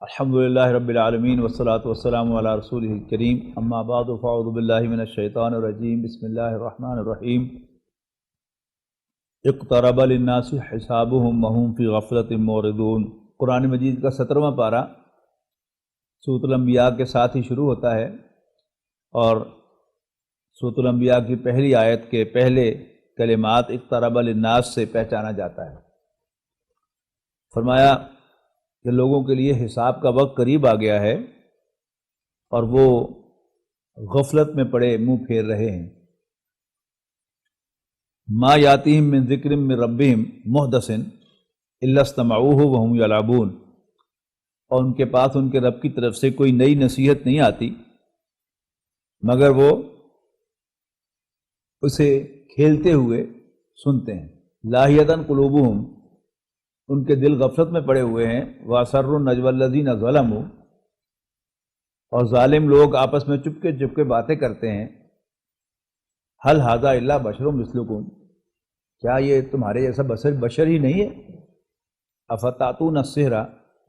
الحمدللہ رب العالمین والصلاة والسلام علی رسولہ الکریم اما بعد فاعوذ باللہ من الشیطان الرجیم بسم اللہ الرحمن الرحیم اقترب للناس حسابهم وهم فی غفلۃ معرضون۔ قرآن مجید کا 17واں پارہ سورۃ الانبیاء کے ساتھ ہی شروع ہوتا ہے اور سورۃ الانبیاء کی پہلی آیت کے پہلے کلمات اقترب للناس سے پہچانا جاتا ہے۔ فرمایا کہ لوگوں کے لیے حساب کا وقت قریب آ گیا ہے اور وہ غفلت میں پڑے منہ پھیر رہے ہیں۔ ما یاتیہم من ذکر من ربہم محدث الا استمعوہ وہم یلعبون، اور ان کے پاس ان کے رب کی طرف سے کوئی نئی نصیحت نہیں آتی مگر وہ اسے کھیلتے ہوئے سنتے ہیں۔ لاہیۃ قلوبہم، ان کے دل غفلت میں پڑے ہوئے ہیں۔ وَأَسَرُّوا النَّجْوَى الَّذِينَ ظَلَمُوا، اور ظالم لوگ آپس میں چپ کے باتیں کرتے ہیں۔ هَلْ هَذَا إِلَّا بَشَرٌ مِثْلُكُمْ، کیا یہ تمہارے جیسا بشر ہی نہیں ہے؟ أَفَتَأْتُونَ السِّحْرَ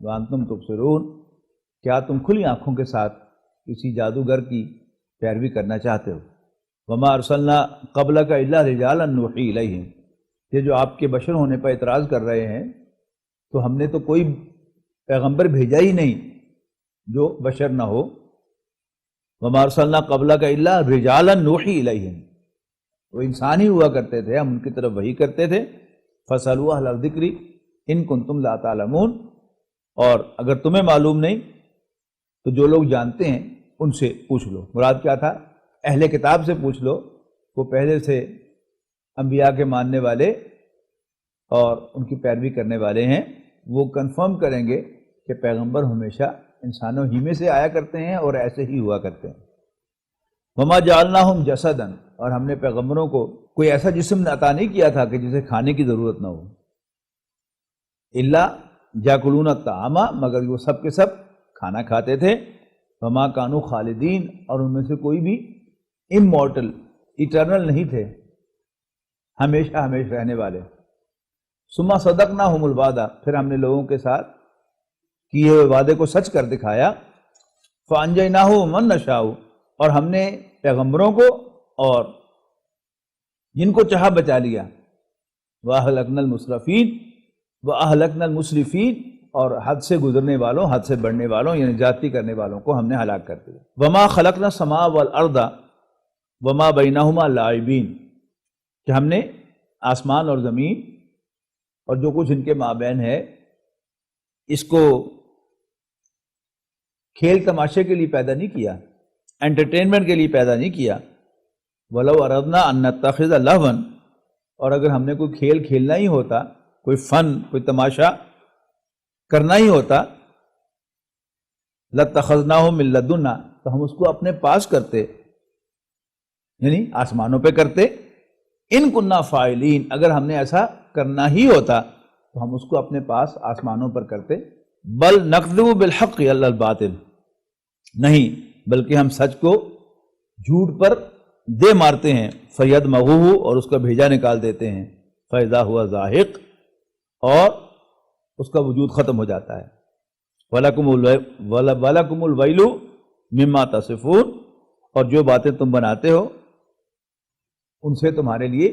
وَأَنْتُمْ تُبْصِرُونَ، کیا تم کھلی آنکھوں کے ساتھ کسی جادوگر کی پیروی کرنا چاہتے ہو؟ وَمَا أَرْسَلْنَا قَبْلَكَ إِلَّا رِجَالًا نُوحِي إِلَيْهِمْ، یہ جو آپ کے بشر ہونے پر اعتراض کر رہے ہیں تو ہم نے تو کوئی پیغمبر بھیجا ہی نہیں جو بشر نہ ہو۔ وَمَا أَرْسَلْنَا قَبْلَكَ إِلَّا رِجَالًا نُوحِي إِلَيْهِمْ، وہ انسان ہی ہوا کرتے تھے، ہم ان کی طرف وحی کرتے تھے۔ فَاسْأَلُوا أَهْلَ الذِّكْرِ إِن كُنتُمْ لَا تَعْلَمُونَ، اور اگر تمہیں معلوم نہیں تو جو لوگ جانتے ہیں ان سے پوچھ لو۔ مراد کیا تھا؟ اہل کتاب سے پوچھ لو، وہ پہلے سے انبیاء کے ماننے والے اور ان کی پیروی کرنے والے ہیں، وہ کنفرم کریں گے کہ پیغمبر ہمیشہ انسانوں ہی میں سے آیا کرتے ہیں اور ایسے ہی ہوا کرتے ہیں۔ وَمَا جَعَلْنَاهُمْ جَسَدًا، اور ہم نے پیغمبروں کو کوئی ایسا جسم عطا نہیں کیا تھا کہ جسے کھانے کی ضرورت نہ ہو۔ إِلَّا يَأْكُلُونَ الطَّعَامَ، مگر وہ سب کے سب کھانا کھاتے تھے۔ وَمَا كَانُوا خَالِدِينَ، اور ان میں سے کوئی بھی امورٹل ایٹرنل نہیں تھے، ہمیشہ رہنے والے۔ ثم صدقناہم الوعدہ، پھر ہم نے لوگوں کے ساتھ کیے ہوئے وعدے کو سچ کر دکھایا۔ فانجیناہ ومن نشاء، اور ہم نے پیغمبروں کو اور جن کو چاہا بچا لیا۔ واہلکنا المسرفین واہلکنا المسرفین، اور حد سے گزرنے والوں، حد سے بڑھنے والوں یعنی زیادتی کرنے والوں کو ہم نے ہلاک کر دیا۔ وما خلقنا السماء والارض وما بینہما لاعبین، کہ ہم نے آسمان اور زمین اور جو کچھ ان کے مابین ہے اس کو کھیل تماشے کے لیے پیدا نہیں کیا، انٹرٹینمنٹ کے لیے پیدا نہیں کیا۔ وَلَوْ أَرَدْنَا أَن نَّتَّخِذَ لَهْوًا، اور اگر ہم نے کوئی کھیل کھیلنا ہی ہوتا، کوئی فن، کوئی تماشا کرنا ہی ہوتا، لَاتَّخَذْنَاهُ مِن لَّدُنَّا، تو ہم اس کو اپنے پاس کرتے، یعنی آسمانوں پہ کرتے۔ ان کننا فاعلین، اگر ہم نے ایسا کرنا ہی ہوتا تو ہم اس کو اپنے پاس آسمانوں پر کرتے۔ بل نقذف بالحق علی الباطل، نہیں بلکہ ہم سچ کو جھوٹ پر دے مارتے ہیں۔ فیدمغوہ، اور اس کا بھیجا نکال دیتے ہیں۔ فاذا ہوا زاہق، اور اس کا وجود ختم ہو جاتا ہے۔ وَلَكُمُ الْوَيْلُ مِمَّا تَصِفُونَ، اور جو باتیں تم بناتے ہو ان سے تمہارے لیے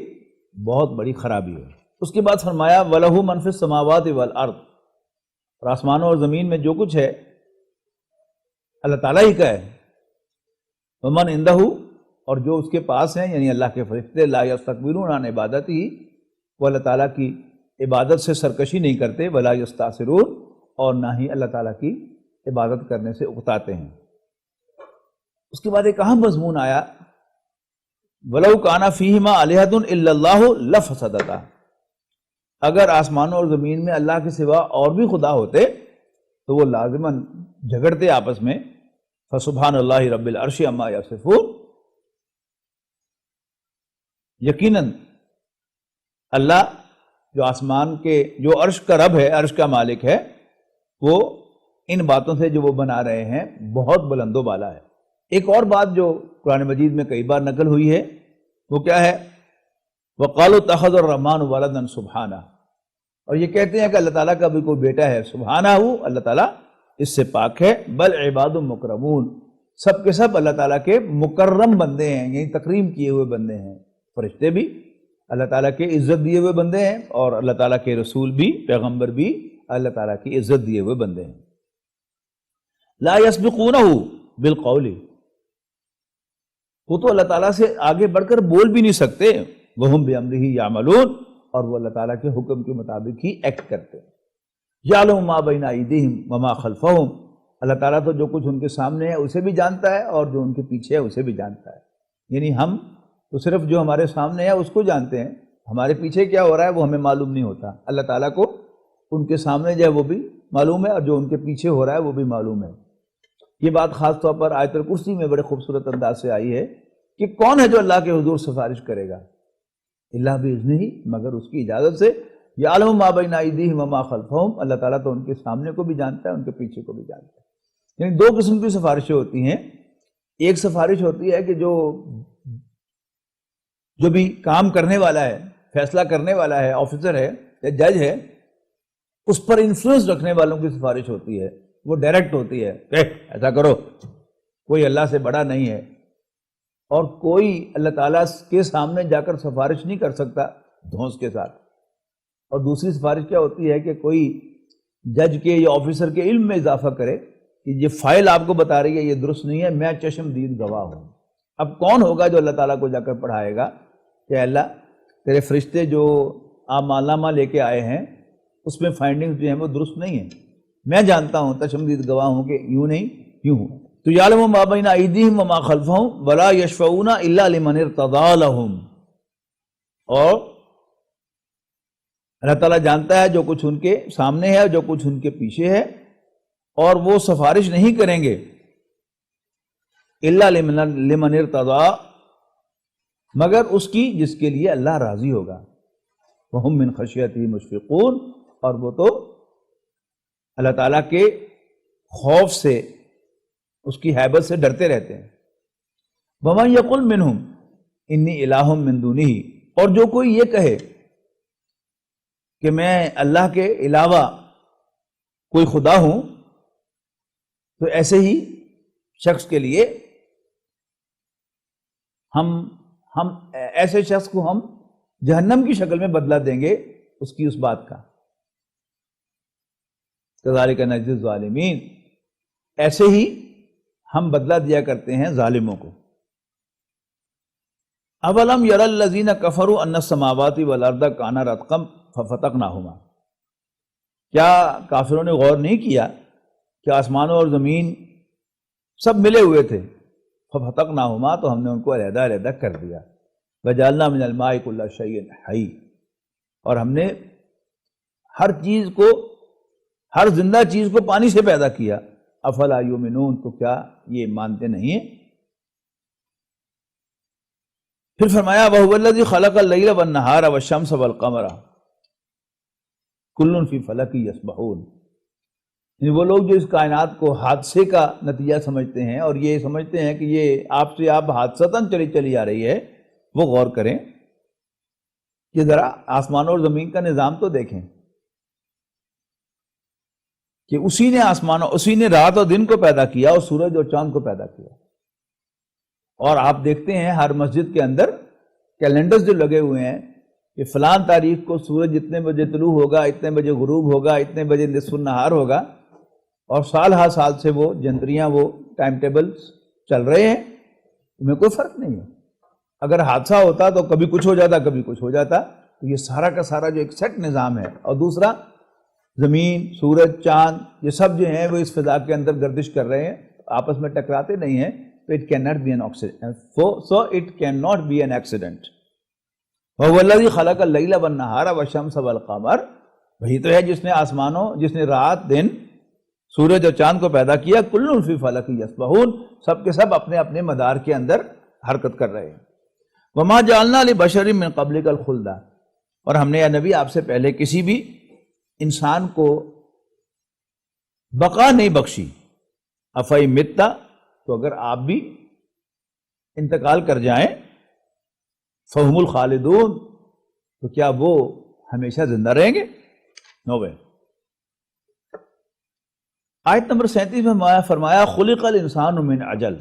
بہت بڑی خرابی ہے۔ اس کے بعد فرمایا وَلَهُ مَن فِي السَّمَاوَاتِ وَالْأَرْضِ، اور آسمانوں اور زمین میں جو کچھ ہے اللہ تعالیٰ ہی کا ہے۔ وَمَنْ عِندَهُ، اور جو اس کے پاس ہیں یعنی اللہ کے فرشتے، لا يستكبرون عن عبادتہ، وہ اللہ تعالیٰ کی عبادت سے سرکشی نہیں کرتے، ولا يستعصرون، اور نہ ہی اللہ تعالیٰ کی عبادت کرنے سے اکتاتے ہیں۔ اس کے بعد ایک اہم مضمون آیا، وَلَوْ كَانَ فِيهِمَا آلِهَةٌ إِلَّا اللَّهُ لَفَسَدَتَا، اگر آسمانوں اور زمین میں اللہ کے سوا اور بھی خدا ہوتے تو وہ لازماً جھگڑتے آپس میں۔ فَسُبْحَانَ اللَّهِ رَبِّ الْعَرْشِ عَمَّا يَصِفُونَ، یقیناً اللہ جو آسمان کے، جو عرش کا رب ہے، عرش کا مالک ہے، وہ ان باتوں سے جو وہ بنا رہے ہیں بہت بلند و بالا ہے۔ ایک اور بات جو قرآن مجید میں کئی بار نقل ہوئی ہے وہ کیا ہے؟ وَقَالُوا اتَّخَذَ الرَّحْمَٰنُ وَلَدًا سُبْحَانَهُ، اور یہ کہتے ہیں کہ اللہ تعالیٰ کا بھی کوئی بیٹا ہے۔ سبحانہ، اللہ تعالیٰ اس سے پاک ہے، بل عباد مکرمون، سب کے سب اللہ تعالیٰ کے مکرم بندے ہیں، یعنی تکریم کیے ہوئے بندے ہیں۔ فرشتے بھی اللہ تعالیٰ کے عزت دیے ہوئے بندے ہیں، اور اللہ تعالیٰ کے رسول بھی، پیغمبر بھی اللہ تعالیٰ کی عزت دیے ہوئے بندے ہیں۔ لا یسبقونہ بالقول، وہ تو اللہ تعالیٰ سے آگے بڑھ کر بول بھی نہیں سکتے، وہم بامرہ یعملون، اور وہ اللہ تعالیٰ کے حکم کے مطابق ہی ایکٹ کرتے ہیں۔ یعلم ما بین ایدیہم وما خلفہم، اللہ تعالیٰ تو جو کچھ ان کے سامنے ہے اسے بھی جانتا ہے، اور جو ان کے پیچھے ہے اسے بھی جانتا ہے۔ یعنی ہم تو صرف جو ہمارے سامنے ہے اس کو جانتے ہیں، ہمارے پیچھے کیا ہو رہا ہے وہ ہمیں معلوم نہیں ہوتا۔ اللہ تعالیٰ کو ان کے سامنے جو ہے وہ بھی معلوم ہے، اور جو ان کے پیچھے ہو رہا ہے وہ بھی معلوم ہے۔ یہ بات خاص طور پر آیت الکرسی میں بڑے خوبصورت انداز سے آئی ہے کہ کون ہے جو اللہ کے حضور سفارش کرے گا؟ اللہ باذنہ، مگر اس کی اجازت سے۔ یعلم ما بین ایدیہم وما خلفہم، اللہ تعالیٰ تو ان کے سامنے کو بھی جانتا ہے، ان کے پیچھے کو بھی جانتا ہے۔ یعنی دو قسم کی سفارشیں ہوتی ہیں۔ ایک سفارش ہوتی ہے کہ جو بھی کام کرنے والا ہے، فیصلہ کرنے والا ہے، آفیسر ہے یا جج ہے، اس پر انفلوئنس رکھنے والوں کی سفارش ہوتی ہے، وہ ڈائریکٹ ہوتی ہے کہ ایسا کرو، کوئی اللہ سے بڑا نہیں ہے، اور کوئی اللہ تعالیٰ کے سامنے جا کر سفارش نہیں کر سکتا دھونس کے ساتھ۔ اور دوسری سفارش کیا ہوتی ہے کہ کوئی جج کے یا آفیسر کے علم میں اضافہ کرے کہ یہ فائل آپ کو بتا رہی ہے یہ درست نہیں ہے، میں چشمدید گواہ ہوں۔ اب کون ہوگا جو اللہ تعالیٰ کو جا کر پڑھائے گا کہ اللہ تیرے فرشتے جو اعمالنامہ لے کے آئے ہیں اس میں فائنڈنگز جو ہیں وہ درست نہیں ہیں، میں جانتا ہوں، چشمدید گواہ ہوں کہ یوں نہیں یوں ہوں۔ تو یعلم ما بین ایدیہم وما خلفہم ولا یشفعون الا لمن ارتضی لہم، اور اللہ تعالیٰ جانتا ہے جو کچھ ان کے سامنے ہے اور جو کچھ ان کے پیچھے ہے، اور وہ سفارش نہیں کریں گے الا لمن ارتضی، مگر اس کی جس کے لیے اللہ راضی ہوگا۔ وہم من خشیتہ مشفقون، اور وہ تو اللہ تعالیٰ کے خوف سے، اس کی ہیبت سے ڈرتے رہتے ہیں۔ ومن یقل منہم انی الہ من دونہ، اور جو کوئی یہ کہے کہ میں اللہ کے علاوہ کوئی خدا ہوں، تو ایسے ہی شخص کے لیے ہم ایسے شخص کو ہم جہنم کی شکل میں بدلہ دیں گے اس کی اس بات کا۔ کذالک نجزی الظالمین، ایسے ہی ہم بدلہ دیا کرتے ہیں ظالموں کو۔ اولم یری الذین کفروا ان السماوات والارض کانا رتقا ففتقناہما، کیا کافروں نے غور نہیں کیا کہ آسمانوں اور زمین سب ملے ہوئے تھے؟ ففتقناہما، تو ہم نے ان کو علیحدہ علیحدہ کر دیا۔ وجعلنا من الماء کل شیء حی، اور ہم نے ہر چیز کو، ہر زندہ چیز کو پانی سے پیدا کیا۔ افلا یؤمنون، تو کیا یہ مانتے نہیں ہیں؟ پھر فرمایا وَهُوَ الَّذِي خَلَقَ اللَّيْلَ وَالنَّهَارَ وَالشَّمْسَ وَالْقَمَرَ كُلٌّ فِي فَلَكٍ يَسْبَحُونَ، یعنی وہ لوگ جو اس کائنات کو حادثے کا نتیجہ سمجھتے ہیں اور یہ سمجھتے ہیں کہ یہ آپ سے آپ حادثتاً چلی آ رہی ہے، وہ غور کریں کہ ذرا آسمان اور زمین کا نظام تو دیکھیں کہ اسی نے رات اور دن کو پیدا کیا اور سورج اور چاند کو پیدا کیا۔ اور آپ دیکھتے ہیں ہر مسجد کے اندر کیلنڈرز جو لگے ہوئے ہیں کہ فلان تاریخ کو سورج اتنے بجے طلوع ہوگا، اتنے بجے غروب ہوگا، اتنے بجے نصف النہار ہوگا، اور سال ہر سال سے وہ جنتریاں، وہ ٹائم ٹیبلز چل رہے ہیں، ان میں کوئی فرق نہیں ہے۔ اگر حادثہ ہوتا تو کبھی کچھ ہو جاتا، کبھی کچھ ہو جاتا، تو یہ سارا کا سارا جو ایک سیٹ نظام ہے۔ اور دوسرا، زمین، سورج، چاند، یہ سب جو ہیں وہ اس فضا کے اندر گردش کر رہے ہیں، آپس میں ٹکراتے نہیں ہیں، تو it cannot be an accident. So it cannot be an accident. وَهُوَ الَّذِي خَلَقَ اللَّيْلَ وَالنَّهَارَ وَالشَّمْسَ وَالْقَمَرَ، وہی تو ہے جس نے آسمانوں، جس نے رات دن، سورج اور چاند کو پیدا کیا۔ كُلٌّ فِي فَلَكٍ يَسْبَحُونَ، سب کے سب اپنے اپنے مدار کے اندر حرکت کر رہے ہیں۔ وَمَا جَعَلْنَا لِبَشَرٍ مِّن قَبْلِكَ الْخُلْدَ، اور ہم نے یا نبی آپ سے پہلے کسی بھی انسان کو بقا نہیں بخشی۔ افَإِن مِتَّ، تو اگر آپ بھی انتقال کر جائیں، فَهُمُ الْخَالِدُونَ، تو کیا وہ ہمیشہ زندہ رہیں گے؟ نو وے۔ آیت نمبر 37 میں فرمایا خلق الانسان من عجل،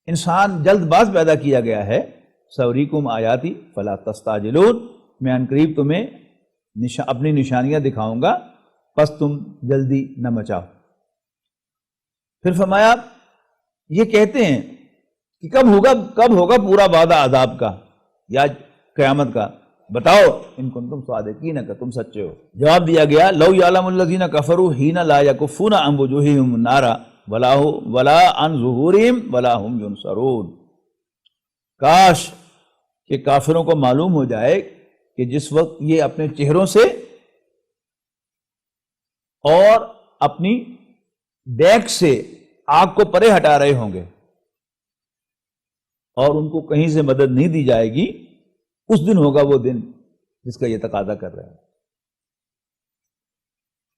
انسان جلد باز پیدا کیا گیا ہے، سوریکم آیاتی فلا تستعجلون، میں ان قریب تمہیں اپنی نشانیاں دکھاؤں گا، پس تم جلدی نہ مچاؤ۔ پھر فرمایا یہ کہتے ہیں کہ کب ہوگا پورا وعدہ عذاب کا یا قیامت کا، بتاؤ ان کنتم صادقین کہ تم سچے ہو۔ جواب دیا گیا لو یعلم الذین کفروا حین لا یکفون عن وجوہہم النار ولا عن ظہورہم ولا ہم ینصرون، کاش کہ کافروں کو معلوم ہو جائے کہ جس وقت یہ اپنے چہروں سے اور اپنی بیک سے آگ کو پرے ہٹا رہے ہوں گے اور ان کو کہیں سے مدد نہیں دی جائے گی، اس دن ہوگا وہ دن جس کا یہ تقاضا کر رہے ہیں۔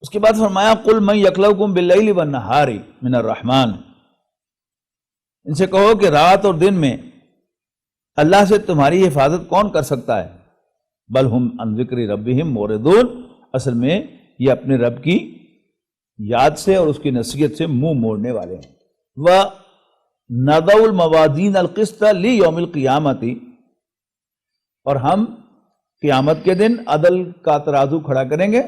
اس کے بعد فرمایا قل من یکلؤکم باللیل والنہار من الرحمن، ان سے کہو کہ رات اور دن میں اللہ سے تمہاری حفاظت کون کر سکتا ہے، بل ہم عن ذکر ربہم معرضون، اصل میں یہ اپنے رب کی یاد سے اور اس کی نصیحت سے منہ موڑنے والے ہیں۔ وَنَضَعُ الْمَوَازِينَ الْقِسْطَ لِيَوْمِ الْقِيَامَةِ، اور ہم قیامت کے دن عدل کا ترازو کھڑا کریں گے،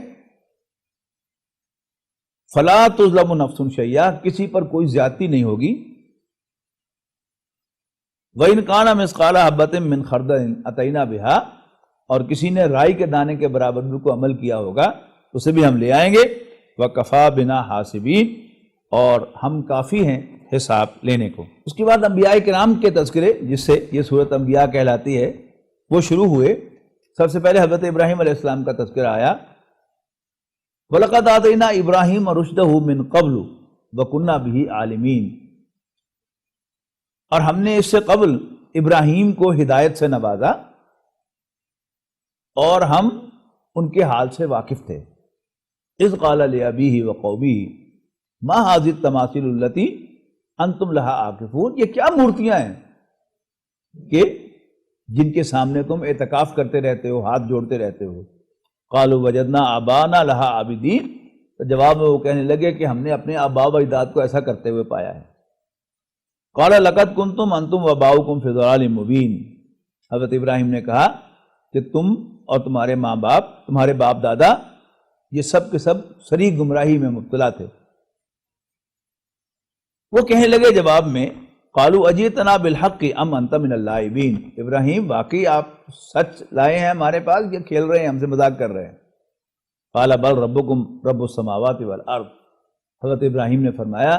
فَلَا تُظْلَمُ نَفْسٌ شَيْئًا، کسی پر کوئی زیادتی نہیں ہوگی، وَإِنْ كَانَ مِثْقَالَ حَبَّةٍ مِّنْ خَرْدَلٍ أَتَيْنَا بِهَا، اور کسی نے رائی کے دانے کے برابر بھی کوئی عمل کیا ہوگا اسے بھی ہم لے آئیں گے، وَكَفَى بِنَا حَاسِبِينَ، اور ہم کافی ہیں حساب لینے کو۔ اس کے بعد انبیاء کرام کے تذکرے، جس سے یہ سورۃ انبیاء کہلاتی ہے، وہ شروع ہوئے۔ سب سے پہلے حضرت ابراہیم علیہ السلام کا تذکرہ آیا، وَلَقَدْ آتَيْنَا إِبْرَاهِيمَ رُشْدَهُ مِنْ قَبْلُ وَكُنَّا بِهِ عَالِمِينَ، اور ہم نے اس سے قبل ابراہیم کو ہدایت سے نوازا اور ہم ان کے حال سے واقف تھے۔ اذ قال لأبیہ وقومہ ما هذه التماثیل التي انتم لها عاکفون، یہ کیا مورتیاں ہیں کہ جن کے سامنے تم اعتکاف کرتے رہتے ہو، ہاتھ جوڑتے رہتے ہو۔ قالوا وجدنا آباءنا لها عابدین، تو جواب میں وہ کہنے لگے کہ ہم نے اپنے آباء و اجداد کو ایسا کرتے ہوئے پایا ہے۔ قال لقد کنتم انتم وآباؤکم فی ضلال مبین، حضرت ابراہیم نے کہا کہ تم اور تمہارے ماں باپ، تمہارے باپ دادا، یہ سب کے سب شریک گمراہی میں مبتلا تھے۔ وہ کہنے لگے جواب میں قالوا اجئتنا بالحق ام انت من اللاعبین، ابراہیم واقعی آپ سچ لائے ہیں ہمارے پاس، یہ کھیل رہے ہیں، ہم سے مذاق کر رہے ہیں۔ قال بل ربکم رب السماوات والارض، حضرت ابراہیم نے فرمایا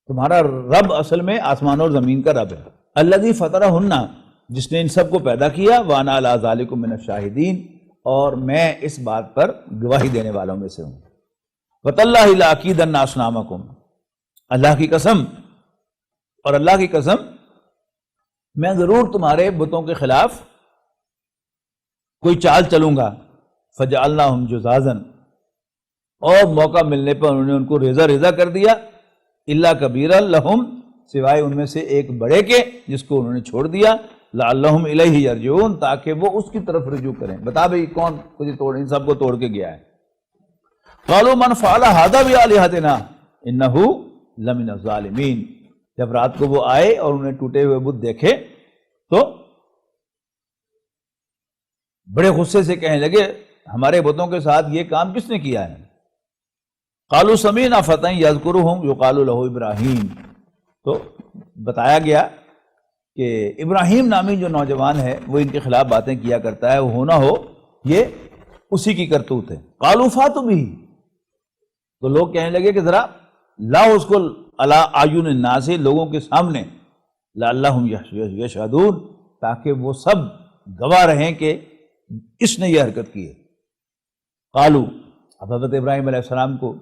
تمہارا رب اصل میں آسمان اور زمین کا رب ہے، الذی فطرہن، جس نے ان سب کو پیدا کیا، وانا علی ذالکم من الشاہدین، اور میں اس بات پر گواہی دینے والوں میں سے ہوں۔ وتاللہ لاکیدن اصنامکم، اللہ کی قسم، اور اللہ کی قسم میں ضرور تمہارے بتوں کے خلاف کوئی چال چلوں گا۔ فجعلناہم جذاذا، اور موقع ملنے پر انہوں نے ان کو ریزہ ریزہ کر دیا، الا کبیرا لہم، سوائے ان میں سے ایک بڑے کے جس کو انہوں نے چھوڑ دیا، لعلہم الیہ یرجعون، تاکہ وہ اس کی طرف رجوع کریں۔ بتا بھئی کون تجھے توڑ، ان سب کو توڑ کے گیا ہے۔ قالوا من فعل هذا بآلہتنا انہ لمن الظالمین، جب رات کو وہ آئے اور انہیں ٹوٹے ہوئے بت دیکھے تو بڑے غصے سے کہنے لگے ہمارے بتوں کے ساتھ یہ کام کس نے کیا ہے؟ قالوا سمعنا فتى یذکرہم یقال لہ ابراہیم، تو بتایا گیا کہ ابراہیم نامی جو نوجوان ہے وہ ان کے خلاف باتیں کیا کرتا ہے، وہ ہونا ہو یہ اسی کی کرتوت ہے۔ قالوا فاتوا بہ، تو لوگ کہنے لگے کہ ذرا لاؤ اس کو علی اعین الناس، لوگوں کے سامنے، لعلہم یشہدون، تاکہ وہ سب گواہ رہیں کہ اس نے یہ حرکت کی ہے۔ قالوا، اب حضرت ابراہیم علیہ السلام کو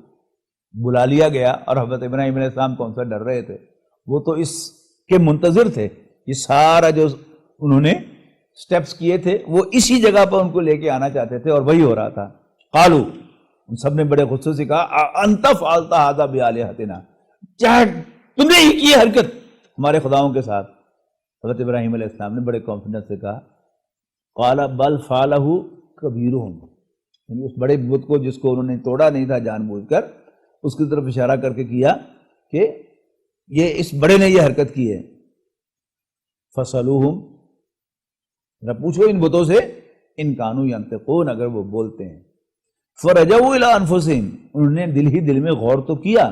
بلا لیا گیا، اور حضرت ابراہیم علیہ السلام کون سا ڈر رہے تھے، وہ تو اس کے منتظر تھے، یہ سارا جو انہوں نے سٹیپس کیے تھے وہ اسی جگہ پر ان کو لے کے آنا چاہتے تھے، اور وہی ہو رہا تھا۔ قالوا، ان سب نے بڑے غصے سے کہا انت فعلت ھذا بآلہتنا، کیا تم نے ہی کی حرکت ہمارے خداؤں کے ساتھ؟ حضرت ابراہیم علیہ السلام نے بڑے کانفیڈنس سے کہا قال بل فعلہ کبیرہم، یعنی اس بڑے بت کو جس کو انہوں نے توڑا نہیں تھا جان بوجھ کر، اس کی طرف اشارہ کر کے کیا کہ یہ اس بڑے نے یہ حرکت کی ہے. فَصَلُوهُمْ، ذرا پوچھو ان بتوں سے، ان کانوا ینطقون، اگر وہ بولتے ہیں. فَرَجَعُوا إِلَىٰ أَنفُسِهِمْ، انہوں نے دل ہی دل میں غور تو کیا.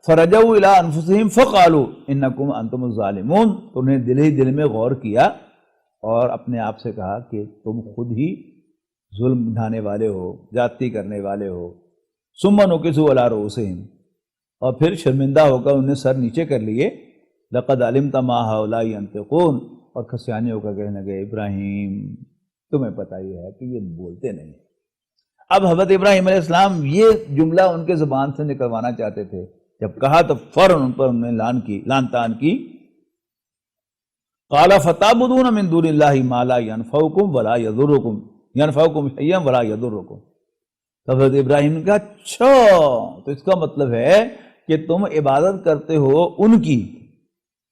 فَرَجَعُوا إِلَىٰ أَنفُسِهِمْ فَقَالُوا إِنَّكُمْ أَنْتُمُ الظَّالِمُونَ، انہوں نے دل ہی دل میں غور کیا اور اپنے آپ سے کہا کہ تم خود ہی ظلم ڈھانے والے ہو، زیادتی کرنے والے ہو. ثُمَّ نُكِسُوا عَلَىٰ رُءُوسِهِمْ، اور پھر شرمندہ ہو کر انہیں سر نیچے کر لیے. لَقَدْ عَلِمْتَ مَا هَؤُلَاءِ يَنطِقُونَ، اور کھسیانے ہو کر کہنے لگے ابراہیم تمہیں پتہ ہی ہے کہ یہ بولتے نہیں. اب حضرت ابراہیم علیہ السلام یہ جملہ ان کے زبان سے نکلوانا چاہتے تھے، جب کہا تو فوراً ان پر انہوں نے لان تان کی. قَالَ فَتَعْبُدُونَ مِن دُونِ اللَّهِ مَا لَا يَنفَعُكُمْ وَلَا يَضُرُّكُمْ يَنفَعُكُمْ شَيْئًا وَلَا يَضُرُّكُمْ. حضرت ابراہیم نے کہا اچھا، تو اس کا مطلب ہے کہ تم عبادت کرتے ہو ان کی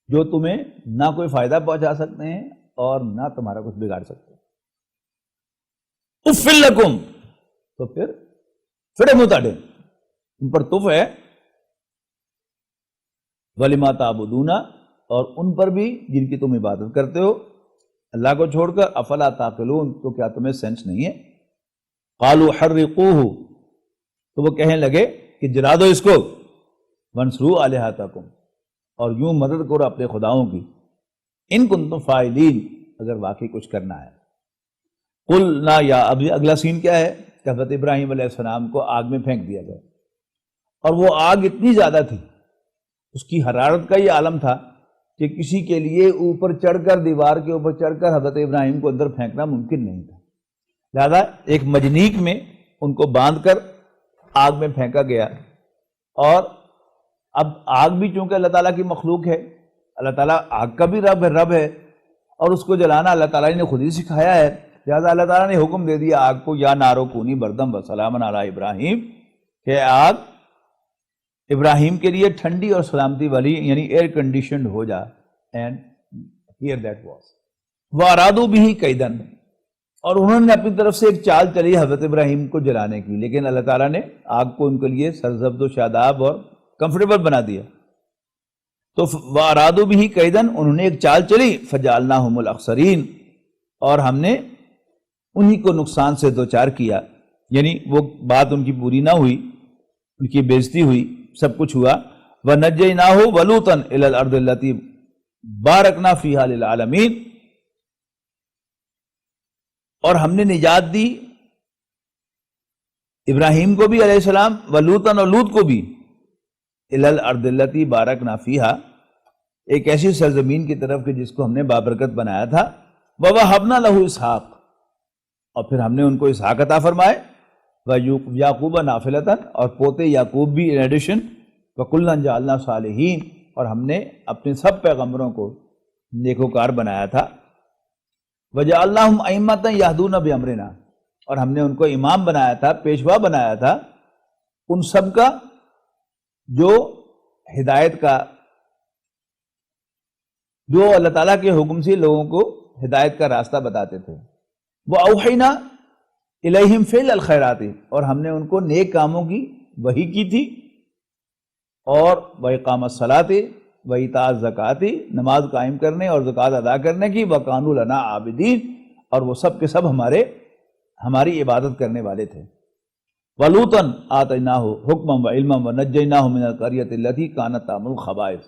جو تمہیں نہ کوئی فائدہ پہنچا سکتے ہیں اور نہ تمہارا کچھ بگاڑ سکتے. اُفٍّ لَكُمْ، تو پھر متاڈے ان پر تف ہے. وَلِمَا تَعْبُدُونَ، اور ان پر بھی جن کی تم عبادت کرتے ہو اللہ کو چھوڑ کر. افلا تعقلون، تو کیا تمہیں سینس نہیں ہے؟ قالوا حرقوه، تو وہ کہنے لگے کہ جلا دو اس کو. وانصروا آلہتکم، اور یوں مدد کرو اپنے خداؤں کی. ان کنتم فاعلین، اگر واقعی کچھ کرنا ہے. قلنا یا، اب اگلا سین کیا ہے کہ حضرت ابراہیم علیہ السلام کو آگ میں پھینک دیا گیا، اور وہ آگ اتنی زیادہ تھی، اس کی حرارت کا یہ عالم تھا کہ کسی کے لیے اوپر چڑھ کر، دیوار کے اوپر چڑھ کر حضرت ابراہیم کو اندر پھینکنا ممکن نہیں تھا. لہذا ایک مجنیق میں ان کو باندھ کر آگ میں پھینکا گیا. اور اب آگ بھی چونکہ اللہ تعالیٰ کی مخلوق ہے، اللہ تعالیٰ آگ کا بھی رب ہے، اور اس کو جلانا اللہ تعالیٰ نے خود ہی سکھایا ہے. لہذا اللہ تعالیٰ نے حکم دے دیا آگ کو، یا نارو کونی بردم وسلاما علی ابراہیم، کہ آگ ابراہیم کے لیے ٹھنڈی اور سلامتی والی، یعنی ایئر کنڈیشنڈ ہو جا. اینڈ ہیئر دیٹ واز وَأَرَادُوا بِهِ كَيْدًا، اور انہوں نے اپنی طرف سے ایک چال چلی حضرت ابراہیم کو جلانے کی، لیکن اللہ تعالیٰ نے آگ کو ان کے لیے سرسبز و شاداب اور کمفرٹیبل بنا دیا. تو وَأَرَادُوا بِهِ كَيْدًا، انہوں نے ایک چال چلی. فَجَعَلْنَاهُمُ الْأَخْسَرِينَ، اور ہم نے انہی کو نقصان سے دوچار کیا. یعنی وہ بات ان کی پوری نہ ہوئی، ان کی بےزتی ہوئی، سب کچھ ہوا. وَنَجَّيْنَاهُ وَلُوطًا إِلَى الْأَرْضِ الَّتِي بَارَكْنَا فِيهَا لِلْعَالَمِينَ، اور ہم نے نجات دی ابراہیم کو بھی علیہ السلام، ولوطن، اور لوط کو بھی، إِلَى الْأَرْضِ الَّتِي بَارَكْنَا فِيهَا، ایک ایسی سرزمین کی طرف کہ جس کو ہم نے بابرکت بنایا تھا. وَوَهَبْنَا لَهُ إِسْحَاقَ، اور پھر ہم نے ان کو اسحاق عطا فرمائے. وَيَعْقُوبَ نَافِلَةً، اور پوتے یعقوب بھی ان ایڈیشن. وَكُلًّا جَعَلْنَا صَالِحِينَ، اور ہم نے اپنے سب پیغمبروں کو نیکوکار بنایا تھا. وَجَعَلْنَاهُمْ أَئِمَّةً يَهْدُونَ بِأَمْرِنَا، اور ہم نے ان کو امام بنایا تھا، پیشوا بنایا تھا ان سب کا جو ہدایت کا، جو اللہ تعالیٰ کے حکم سے لوگوں کو ہدایت کا راستہ بتاتے تھے. وَأَوْحَيْنَا إِلَيْهِمْ فِعْلَ الْخَيْرَاتِ، اور ہم نے ان کو نیک کاموں کی وحی کی تھی. اور وَإِقَامَ الصَّلَاةِ وَإِيتَاءِ الزَّكَاةِ، نماز قائم کرنے اور زکوٰۃ ادا کرنے کی. وَكَانُوا لَنَا عَابِدِينَ، اور وہ سب کے سب ہماری عبادت کرنے والے تھے. وَلُوطًا آتَيْنَاهُ حُكْمًا وَعِلْمًا وَنَجَّيْنَاهُ مِنَ الْقَرْيَةِ الَّتِي كَانَتْ تَعْمَلُ الْخَبَائِثَ،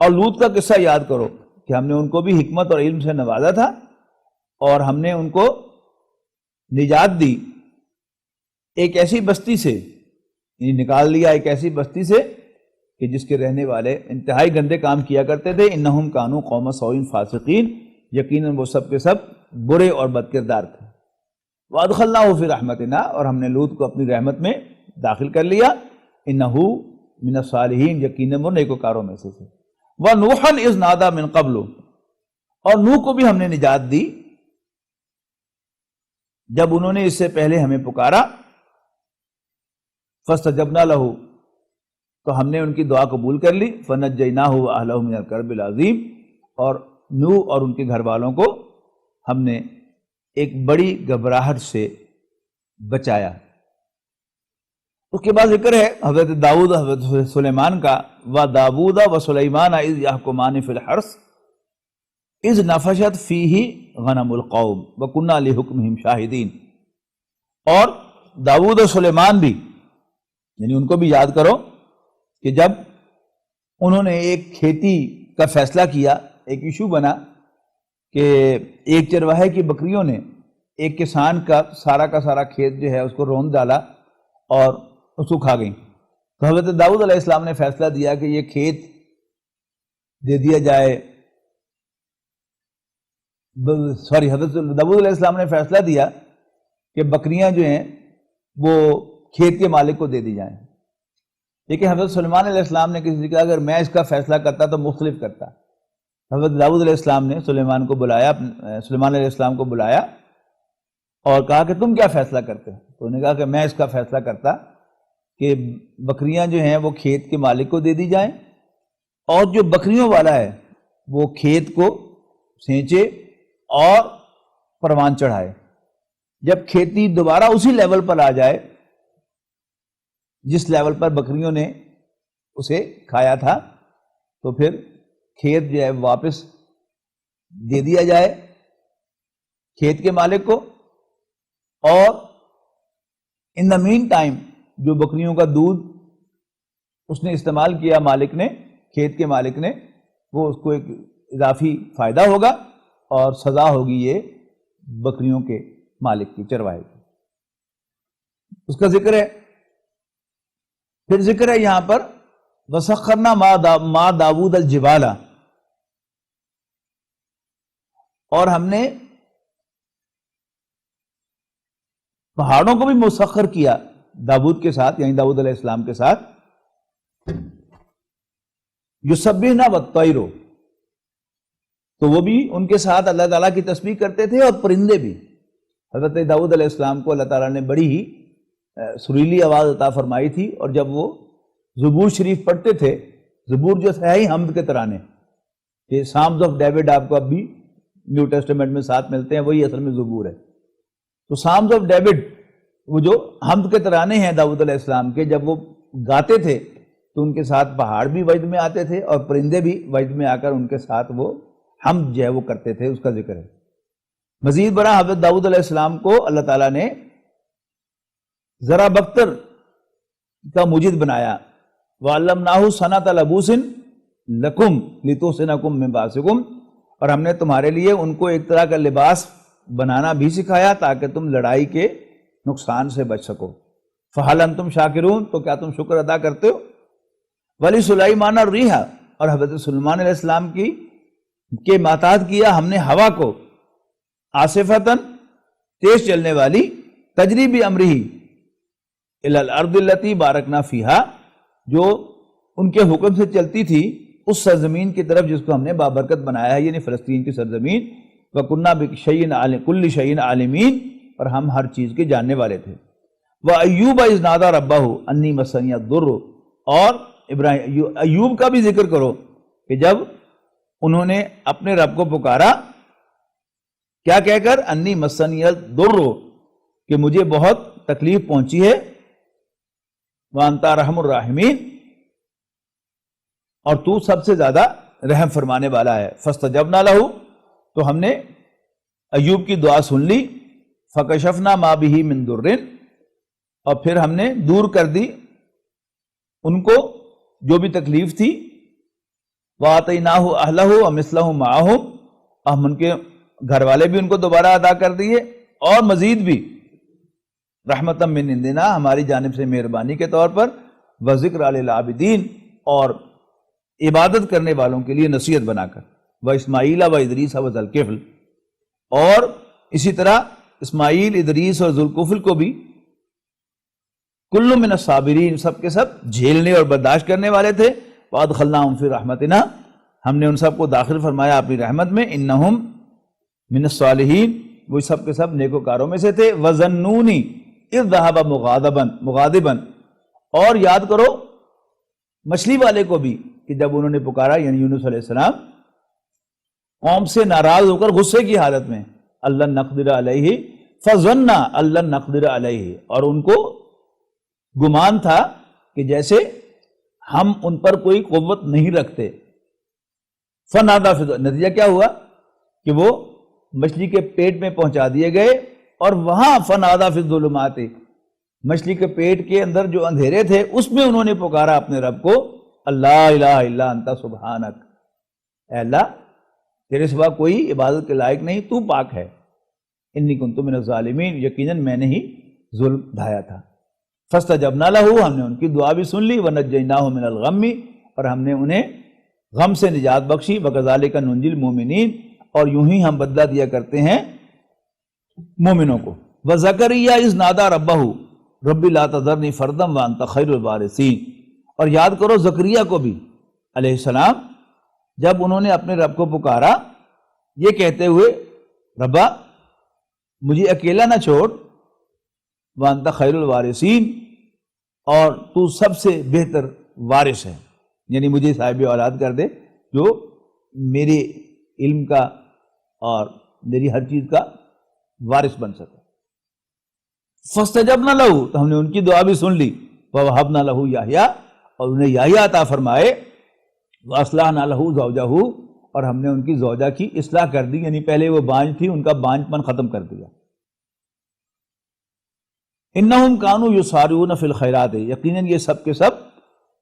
اور لوط کا قصہ یاد کرو کہ ہم نے ان کو بھی حکمت اور علم سے نوازا تھا، اور ہم نے ان کو نجات دی ایک ایسی بستی سے، یعنی نکال لیا ایک ایسی بستی سے کہ جس کے رہنے والے انتہائی گندے کام کیا کرتے تھے. انہم کانوا قوم سوء فاسقین، یقیناً وہ سب کے سب برے اور بد کردار تھے. وادخلناہ فی رحمتنا، اور ہم نے لوط کو اپنی رحمت میں داخل کر لیا. انہ من الصالحین، یقیناً وہ نیکوکاروں میں سے تھے. ونوحا اذ نادی من قبل، اور نوح کو بھی ہم نے نجات دی جب انہوں نے اس سے پہلے ہمیں پکارا. فاستجبنا لہ، تو ہم نے ان کی دعا قبول کر لی. فنجیناہ واہلہ من الکرب العظیم، اور نوح اور ان کے گھر والوں کو ہم نے ایک بڑی گھبراہٹ سے بچایا۔ اس کے بعد ذکر ہے حضرت داؤد حضرت سلیمان کا، وَدَاوُودَ وَسُلَيْمَانَ إِذْ يَحْكُمَانِ فِي الْحَرْثِ إِذْ نَفَشَتْ فِيهِ غَنَمُ الْقَوْمِ وَكُنَّا لِحُكْمِهِمْ شَاهِدِينَ۔ اور داؤد و سلیمان بھی، یعنی ان کو بھی یاد کرو کہ جب انہوں نے ایک کھیتی کا فیصلہ کیا، ایک ایشو بنا کہ ایک چرواہے کی بکریوں نے ایک کسان کا سارا کھیت جو ہے اس کو روند ڈالا اور اس کو کھا گئیں، تو حضرت داؤد علیہ السلام نے فیصلہ دیا کہ یہ کھیت دے دیا جائے، حضرت داؤد علیہ السلام نے فیصلہ دیا کہ بکریاں جو ہیں وہ کھیت کے مالک کو دے دی جائیں، لیکن حضرت سلیمان علیہ السلام نے کسی سے کہا اگر میں اس کا فیصلہ کرتا تو مختلف کرتا۔ حضرت داؤد علیہ السلام نے سلیمان علیہ السلام کو بلایا اور کہا کہ تم کیا فیصلہ کرتے ہو؟ تو انہوں نے کہا کہ میں اس کا فیصلہ کرتا کہ بکریاں جو ہیں وہ کھیت کے مالک کو دے دی جائیں، اور جو بکریوں والا ہے وہ کھیت کو سینچے اور پروان چڑھائے، جب کھیتی دوبارہ اسی لیول پر آ جائے جس لیول پر بکریوں نے اسے کھایا تھا، تو پھر کھیت جو ہے واپس دے دیا جائے کھیت کے مالک کو، اور ان دا مین ٹائم جو بکریوں کا دودھ اس نے استعمال کیا مالک نے، کھیت کے مالک نے، وہ اس کو ایک اضافی فائدہ ہوگا اور سزا ہوگی یہ بکریوں کے مالک کی، چرواہے کی۔ اس کا ذکر ہے، پھر ذکر ہے یہاں پر وَسَخَّرْنَا مَا داود الجبال، اور ہم نے پہاڑوں کو بھی مسخر کیا داود کے ساتھ، یعنی داود علیہ السلام کے ساتھ، یسبحن والطیر، تو وہ بھی ان کے ساتھ اللہ تعالیٰ کی تسبیح کرتے تھے، اور پرندے بھی۔ حضرت داؤد علیہ السلام کو اللہ تعالیٰ نے بڑی ہی سریلی آواز عطا فرمائی تھی، اور جب وہ زبور شریف پڑھتے تھے، زبور جو ہے ہی حمد کے ترانے، یہ سامز آف ڈیوڈ آپ کو اب بھی نیو ٹیسٹمنٹ میں ساتھ ملتے ہیں، وہی اصل میں زبور ہے۔ تو سامز آف ڈیوڈ وہ جو حمد کے ترانے ہیں داؤد علیہ السلام کے، جب وہ گاتے تھے تو ان کے ساتھ پہاڑ بھی وجد میں آتے تھے اور پرندے بھی وجد میں آ کر ان کے ساتھ وہ حمد جو ہے وہ کرتے تھے، اس کا ذکر ہے۔ مزید برآں حضرت داؤد علیہ السلام کو اللہ تعالیٰ نے ذرا بختر کا مجید بنایا، وَعَلَّمْنَاهُ صَنَعَةَ لَبُوسٍ لَكُمْ لِتُحْصِنَكُم مِّن بَأْسِكُمْ، اور ہم نے تمہارے لیے ان کو ایک طرح کا لباس بنانا بھی سکھایا تاکہ تم لڑائی کے نقصان سے بچ سکو۔ فَهَلْ أَنْتُمْ شَاكِرُونَ، تو کیا تم شکر ادا کرتے ہو؟ وَلِسُلَيْمَانَ الرِّيحَ، اور حضرت سلیمان علیہ السلام کے ماتحت کیا ہم نے ہوا کو، عاصفتاً تیز چلنے والی، تجری بِأَمْرِهِ إِلَى الْأَرْضِ الَّتِي بَارَكْنَا فِيهَا، جو ان کے حکم سے چلتی تھی اس سرزمین کی طرف جس کو ہم نے بابرکت بنایا ہے، یعنی فلسطین کی سرزمین۔ وَكُنَّا بِكُلِّ شَيْءٍ عَالِمِينَ، اور ہم ہر چیز کے جاننے والے تھے۔ وَأَيُّوبَ إِذْ نَادَىٰ رَبَّهُ أَنِّي مَسَّنِيَ الضُّرُّ، اور ایوب کا بھی ذکر کرو کہ جب انہوں نے اپنے رب کو پکارا، کیا کہہ کر؟ انی مسنی الضر، کہ مجھے بہت تکلیف پہنچی ہے، وانت ارحم الراحمین، اور تو سب سے زیادہ رحم فرمانے والا ہے۔ فاستجبنا لہ، تو ہم نے ایوب کی دعا سن لی، فکشفنا ما بہ من ضر، اور پھر ہم نے دور کر دی ان کو جو بھی تکلیف تھی، وآتیناہ اہلہ ومثلہم معہم، ہم ان کے گھر والے بھی ان کو دوبارہ ادا کر دیے، اور مزید بھی رحمتا من عندنا، ہماری جانب سے مہربانی کے طور پر، وذکر للعابدین، اور عبادت کرنے والوں کے لیے نصیحت بنا کر، واسماعیل وادریس وذوالکفل، اور اسی طرح اسماعیل، ادریس اور ذوالکفل کو بھی کل من الصابرین، سب کے سب جھیلنے اور برداشت کرنے والے تھے۔ وادخلناہم فی رحمتنا، ہم نے ان سب کو داخل فرمایا اپنی رحمت میں۔ انہم من الصالحین، وہ سب کے سب نیکوکاروں میں سے تھے۔ وظنونی اذ ذہب مغاضبا، اور یاد کرو مچھلی والے کو بھی کہ جب انہوں نے پکارا، یعنی یونس علیہ السلام، قوم سے ناراض ہو کر غصے کی حالت میں، اللہ نقدر علیہ فظنّا ان لن نقدر علیہ، اور ان کو گمان تھا کہ جیسے ہم ان پر کوئی قوت نہیں رکھتے. فنادیٰ فی الظلمات، نتیجہ کیا ہوا کہ وہ مچھلی کے پیٹ میں پہنچا دیے گئے، اور وہاں فنادیٰ فی الظلمات، مچھلی کے پیٹ کے اندر جو اندھیرے تھے اس میں انہوں نے پکارا اپنے رب کو، اللہ الہ الا انت سبحانک، اے اللہ تیرے سوا کوئی عبادت کے لائق نہیں، تو پاک ہے، انی کنت من الظالمین، یقیناً میں نے ہی ظلم ڈھایا تھا. فاستجبنا لہ، ہم نے ان کی دعا بھی سن لی، ونجیناہ من الغم، اور ہم نے انہیں غم سے نجات بخشی، وکذالک ننجی المؤمنین، اور یوں ہی ہم بدلہ دیا کرتے ہیں مومنوں کو. وزکریا اذ نادی ربہ رب لا تذرنی فردا وانت خیر الوارثین، اور یاد کرو زکریا کو بھی علیہ السلام جب انہوں نے اپنے رب کو پکارا یہ کہتے ہوئے، ربا مجھے اکیلا نہ چھوڑ، وانت خیر الوارثین، اور تو سب سے بہتر وارث ہے، یعنی مجھے صاحب اولاد کر دے جو میرے علم کا اور میری ہر چیز کا وارث بن سکے. فاستجبنا لہ، تو ہم نے ان کی دعا بھی سن لی، ووہبنا لہ یحییٰ، اور انہیں یحییٰ عطا فرمائے، واصلحنا لہ زوجہ، اور ہم نے ان کی زوجہ کی اصلاح کر دی، یعنی پہلے وہ بانجھ تھی ان کا بانجھ پن ختم کر دیا. انہم کانوا یسارعون فی الخیرات، یقیناً یہ سب کے سب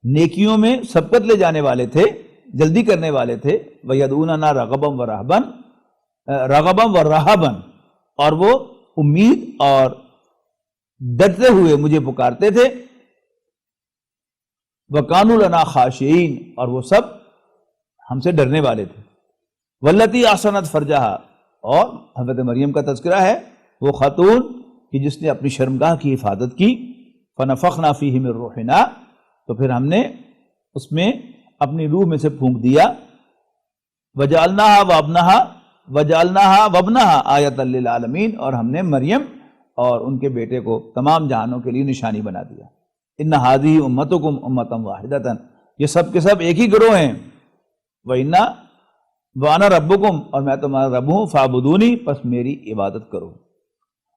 نیکیوں میں سبقت لے جانے والے تھے، جلدی کرنے والے تھے. ویدعوننا رغبا ورہبا، اور وہ امید اور ڈرتے ہوئے مجھے پکارتے تھے. وکانوا لنا خاشعین، اور وہ سب ہم سے ڈرنے والے تھے. واللتی احصنت فرجہا، اور حضرت مریم کا تذکرہ ہے، وہ خاتون کہ جس نے اپنی شرمگاہ کی حفاظت کی. فنفخنا فیہ من روحنا، تو پھر ہم نے اس میں اپنی روح میں سے پھونک دیا. وجعلناہا وابنہا آیۃ للعالمین، اور ہم نے مریم اور ان کے بیٹے کو تمام جہانوں کے لیے نشانی بنا دیا. ان ہذہ امتکم امۃ واحدۃ، یہ سب کے سب ایک ہی گروہ ہیں. وانا ربکم، اور میں تمہارا رب ہوں. فاعبدونی، پس میری عبادت کرو.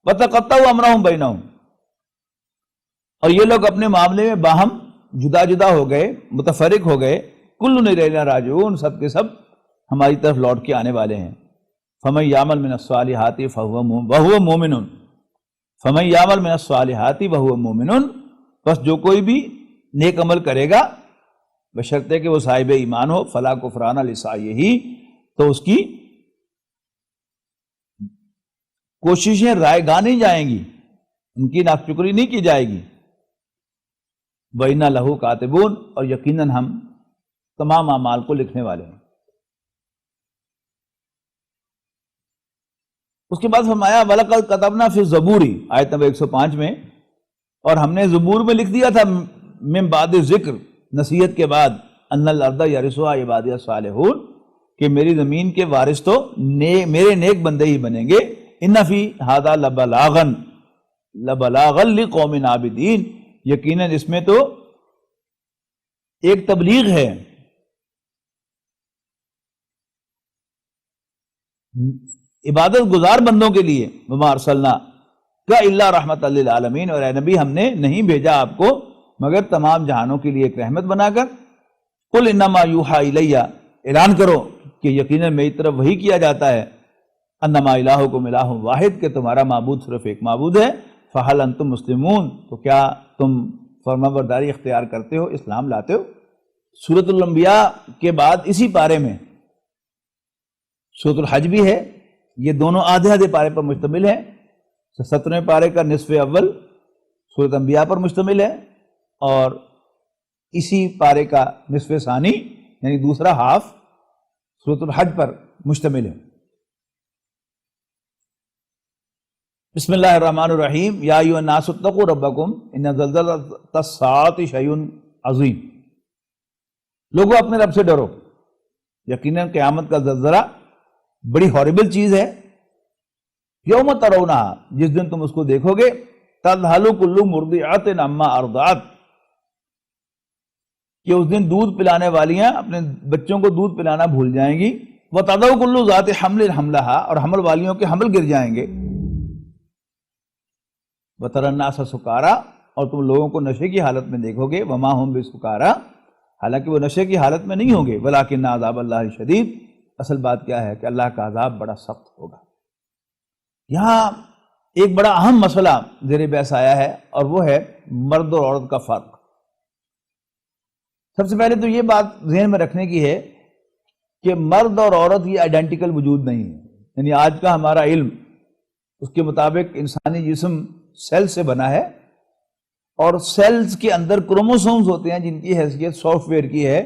وتقطعوا امرهم بینہم، اور یہ لوگ اپنے معاملے میں باہم جدا جدا ہو گئے، متفرق ہو گئے. کل الینا راجعون، سب کے سب ہماری طرف لوٹ کے آنے والے ہیں. فمن یعمل من الصالحات وہو مؤمن، فمن یعمل من الصالحات وہو مؤمن، بس جو کوئی بھی نیک عمل کرے گا بشرطے کہ وہ صاحب ایمان ہو، فلا کفران لسعیہ، تو اس کی کوششیں رائے گاہ نہیں جائیں گی، ان کی ناشکری نہیں کی جائے گی. وَإِنَّا لَهُ کاتبون، اور یقیناً ہم تمام اعمال کو لکھنے والے ہیں. اس کے بعد فرمایا وَلَقَدْ كَتَبْنَا فِي الزَّبُورِ، آیت نمبر 105 میں، اور ہم نے زبور میں لکھ دیا تھا من بعد ذکر، نصیحت کے بعد، ان الارض یرثها عبادی الصالحون، کہ میری زمین کے وارث تو میرے نیک بندے ہی بنیں گے. ان فی ھذا لبلاغا لقوم عابدین، یقیناً اس میں تو ایک تبلیغ ہے عبادت گزار بندوں کے لیے. وما ارسلناک الا رحمۃ للعالمین، اور اے نبی ہم نے نہیں بھیجا آپ کو مگر تمام جہانوں کے لیے ایک رحمت بنا کر. قل انما یوحی الی، اعلان کرو کہ یقیناً میری طرف وحی کیا جاتا ہے، انما الہکم الہ واحد، کہ تمہارا معبود صرف ایک معبود ہے. فہل انتم مسلمون، تو کیا تم فرمانبرداری اختیار کرتے ہو، اسلام لاتے ہو. سورۃ الانبیاء کے بعد اسی پارے میں سورۃ الحج بھی ہے. یہ دونوں آدھے آدھے پارے پر مشتمل ہے. 17ویں پارے کا نصف اول سورۃ انبیاء پر مشتمل ہے، اور اسی پارے کا نصف ثانی یعنی دوسرا ہاف سورۃ الحج پر مشتمل ہے. بسم اللہ الرحمن الرحیم. یا ایھا الناس اتقوا ربکم ان زلزلۃ الساعۃ شیء عظیم، لوگوں اپنے رب سے ڈرو، یقیناً قیامت کا زلزلہ بڑی ہاربل چیز ہے. یوم ترونہا، جس دن تم اس کو دیکھو گے، تذہل کل مرضعۃ عما ارضعت، کہ اس دن دودھ پلانے والیاں اپنے بچوں کو دودھ پلانا بھول جائیں گی. وتضع کل ذات حمل حملہا، اور حمل والیوں کے حمل گر جائیں گے. وَتَرَى النَّاسَ سُكَارَىٰ، اور تم لوگوں کو نشے کی حالت میں دیکھو گے، وَمَا هُمْ بِسُكَارَىٰ، حالانکہ وہ نشے کی حالت میں نہیں ہوں گے، وَلَٰكِنَّ عَذَابَ اللَّهِ شَدِيدٌ، اصل بات کیا ہے کہ اللہ کا عذاب بڑا سخت ہوگا۔ یہاں ایک بڑا اہم مسئلہ زیر بحث آیا ہے، اور وہ ہے مرد اور عورت کا فرق۔ سب سے پہلے تو یہ بات ذہن میں رکھنے کی ہے کہ مرد اور عورت یہ آئیڈینٹیکل وجود نہیں ہے، یعنی آج کا ہمارا علم اس کے مطابق انسانی جسم سیل سے بنا ہے، اور سیلز کے اندر کروموسومز ہوتے ہیں جن کی حیثیت سافٹ ویئر کی ہے۔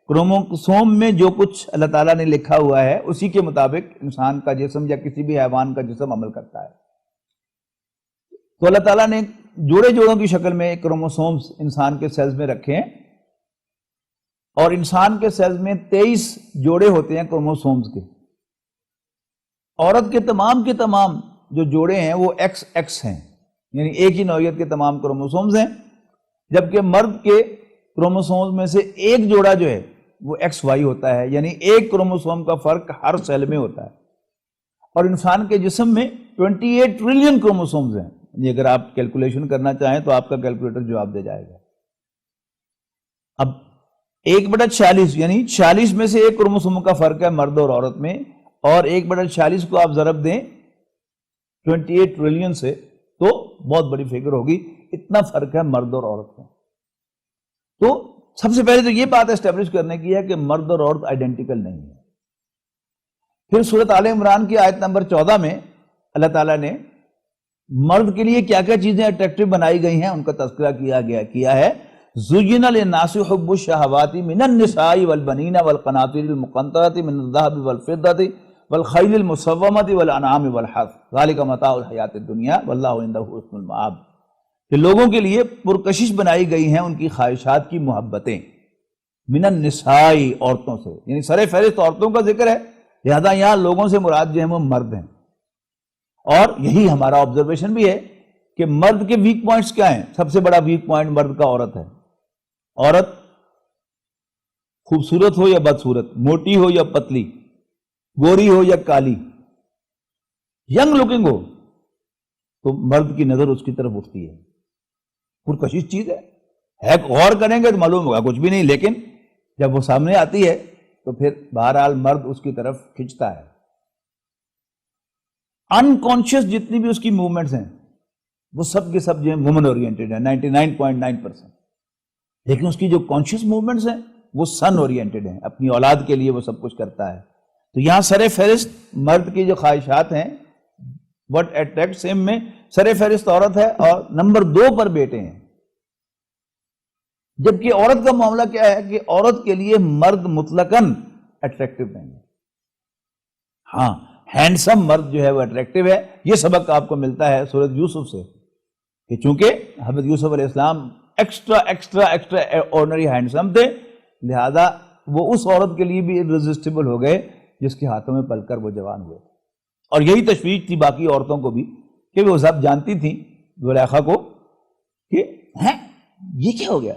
کروموسوم میں جو کچھ اللہ تعالیٰ نے لکھا ہوا ہے اسی کے مطابق انسان کا جسم یا کسی بھی حیوان کا جسم عمل کرتا ہے۔ تو اللہ تعالیٰ نے جوڑے جوڑوں کی شکل میں کروموسومز انسان کے سیلز میں رکھے ہیں، اور انسان کے سیلز میں 23 جوڑے ہوتے ہیں کروموسومز کے۔ عورت کے تمام جو جوڑے ہیں وہ ایکس ایکس ہیں، یعنی ایک ہی نوعیت کے تمام کروموسومز ہیں، جبکہ مرد کے کروموسومز میں سے ایک جوڑا جو ہے وہ ایکس وائی ہوتا ہے، یعنی ایک کروموسوم کا فرق ہر سیل میں ہوتا ہے۔ اور انسان کے جسم میں 28 ٹریلین کروموسومز ہیں، یعنی اگر آپ کیلکولیشن کرنا چاہیں تو آپ کا کیلکولیٹر جواب دے جائے گا۔ اب 1/46 یعنی 46 میں سے ایک کروموسوم کا فرق ہے مرد اور عورت میں، اور 1/46 کو آپ ضرب دیں 28 ٹریلین سے تو بہت بڑی فگر ہوگی، اتنا فرق ہے مرد اور عورت میں۔ تو سب سے پہلے تو یہ بات اسٹیبلش کرنے کی ہے کہ مرد اور عورت آئیڈینٹیکل نہیں ہے۔ پھر سورۃ آل عمران کی آیت نمبر 14 میں اللہ تعالیٰ نے مرد کے لیے کیا کیا چیزیں اٹریکٹیو بنائی گئی ہیں ان کا تذکرہ کیا ہے۔ زُيِّنَ لِلنَّاسِ حُبُّ الشَّهَوَاتِ مِنَ النِّسَاءِ وَالْبَنِينَ وَالْقَنَاطِيرِ الْمُقَنطَرَةِ مِنَ الذَّهَبِ وَالْفِضَّةِ وَالْخَيْلِ الْمُسَوَّمَةِ وَالْأَنْعَامِ وَالْحَرْثِ ذَلِكَ مَتَاعُ الْحَيَاةِ الدُّنْيَا وَاللَّهُ عِندَهُ حُسْنُ الْمَآبِ، کہ لوگوں کے لیے پرکشش بنائی گئی ہیں ان کی خواہشات کی محبتیں، من النساء عورتوں سے، یعنی سر فہرست عورتوں کا ذکر ہے، لہذا یہاں لوگوں سے مراد جو ہے وہ مرد ہیں۔ اور یہی ہمارا آبزرویشن بھی ہے کہ مرد کے ویک پوائنٹس کیا ہیں؟ سب سے بڑا ویک پوائنٹ مرد کا عورت ہے۔ عورت خوبصورت ہو یا بدصورت، موٹی ہو یا پتلی، گوری ہو یا کالی، ینگ لکنگ ہو، تو مرد کی نظر اس کی طرف اٹھتی ہے۔ پرکشش چیز ہے، غور کریں گے تو معلوم ہوگا کچھ بھی نہیں، لیکن جب وہ سامنے آتی ہے تو پھر بہرحال مرد اس کی طرف کھنچتا ہے۔ انکانشیس جتنی بھی اس کی موومنٹس ہیں وہ سب کے سب جو ہیں وومن اورینٹڈ ہیں 99.9%، لیکن اس کی جو کانشیس موومنٹس ہیں وہ سن اورینٹڈ ہیں، اپنی اولاد کے لیے وہ سب کچھ کرتا ہے۔ تو یہاں سر فہرست مرد کی جو خواہشات ہیں وٹ اٹریکٹس ہم میں سر فہرست عورت ہے، اور نمبر 2 پر بیٹے ہیں۔ جبکہ عورت کا معاملہ کیا ہے کہ عورت کے لیے مرد مطلقاً اٹریکٹیو نہیں ہے۔ ہاں، ہینڈسم مرد جو ہے وہ اٹریکٹیو ہے۔ یہ سبق آپ کو ملتا ہے سورۃ یوسف سے کہ چونکہ حضرت یوسف علیہ السلام ایکسٹرا آرڈنری ہینڈسم تھے، لہذا وہ اس عورت کے لیے بھی ارریزسٹیبل ہو گئے جس کے ہاتھوں میں پل کر وہ جوان ہوئے۔ اور یہی تشویش تھی باقی عورتوں کو بھی کہ وہ سب جانتی تھیں زلیخا کو کہ یہ کیا ہو گیا،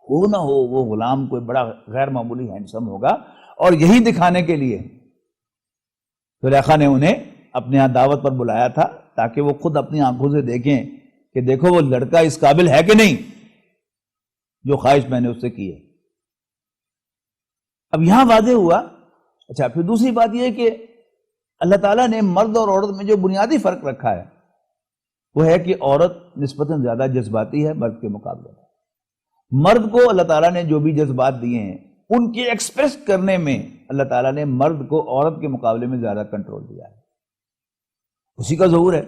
ہو نہ ہو وہ غلام کوئی بڑا غیر معمولی ہینڈسم ہوگا، اور یہی دکھانے کے لیے زلیخا نے انہیں اپنے ہاں دعوت پر بلایا تھا تاکہ وہ خود اپنی آنکھوں سے دیکھیں کہ دیکھو وہ لڑکا اس قابل ہے کہ نہیں جو خواہش میں نے اس سے کی ہے۔ اب یہاں واضح ہوا۔ اچھا، پھر دوسری بات یہ ہے کہ اللہ تعالیٰ نے مرد اور عورت میں جو بنیادی فرق رکھا ہے وہ ہے کہ عورت نسبتاً زیادہ جذباتی ہے مرد کے مقابلے میں۔ مرد کو اللہ تعالیٰ نے جو بھی جذبات دیے ہیں ان کے ایکسپریس کرنے میں اللہ تعالیٰ نے مرد کو عورت کے مقابلے میں زیادہ کنٹرول دیا ہے۔ اسی کا ظہور ہے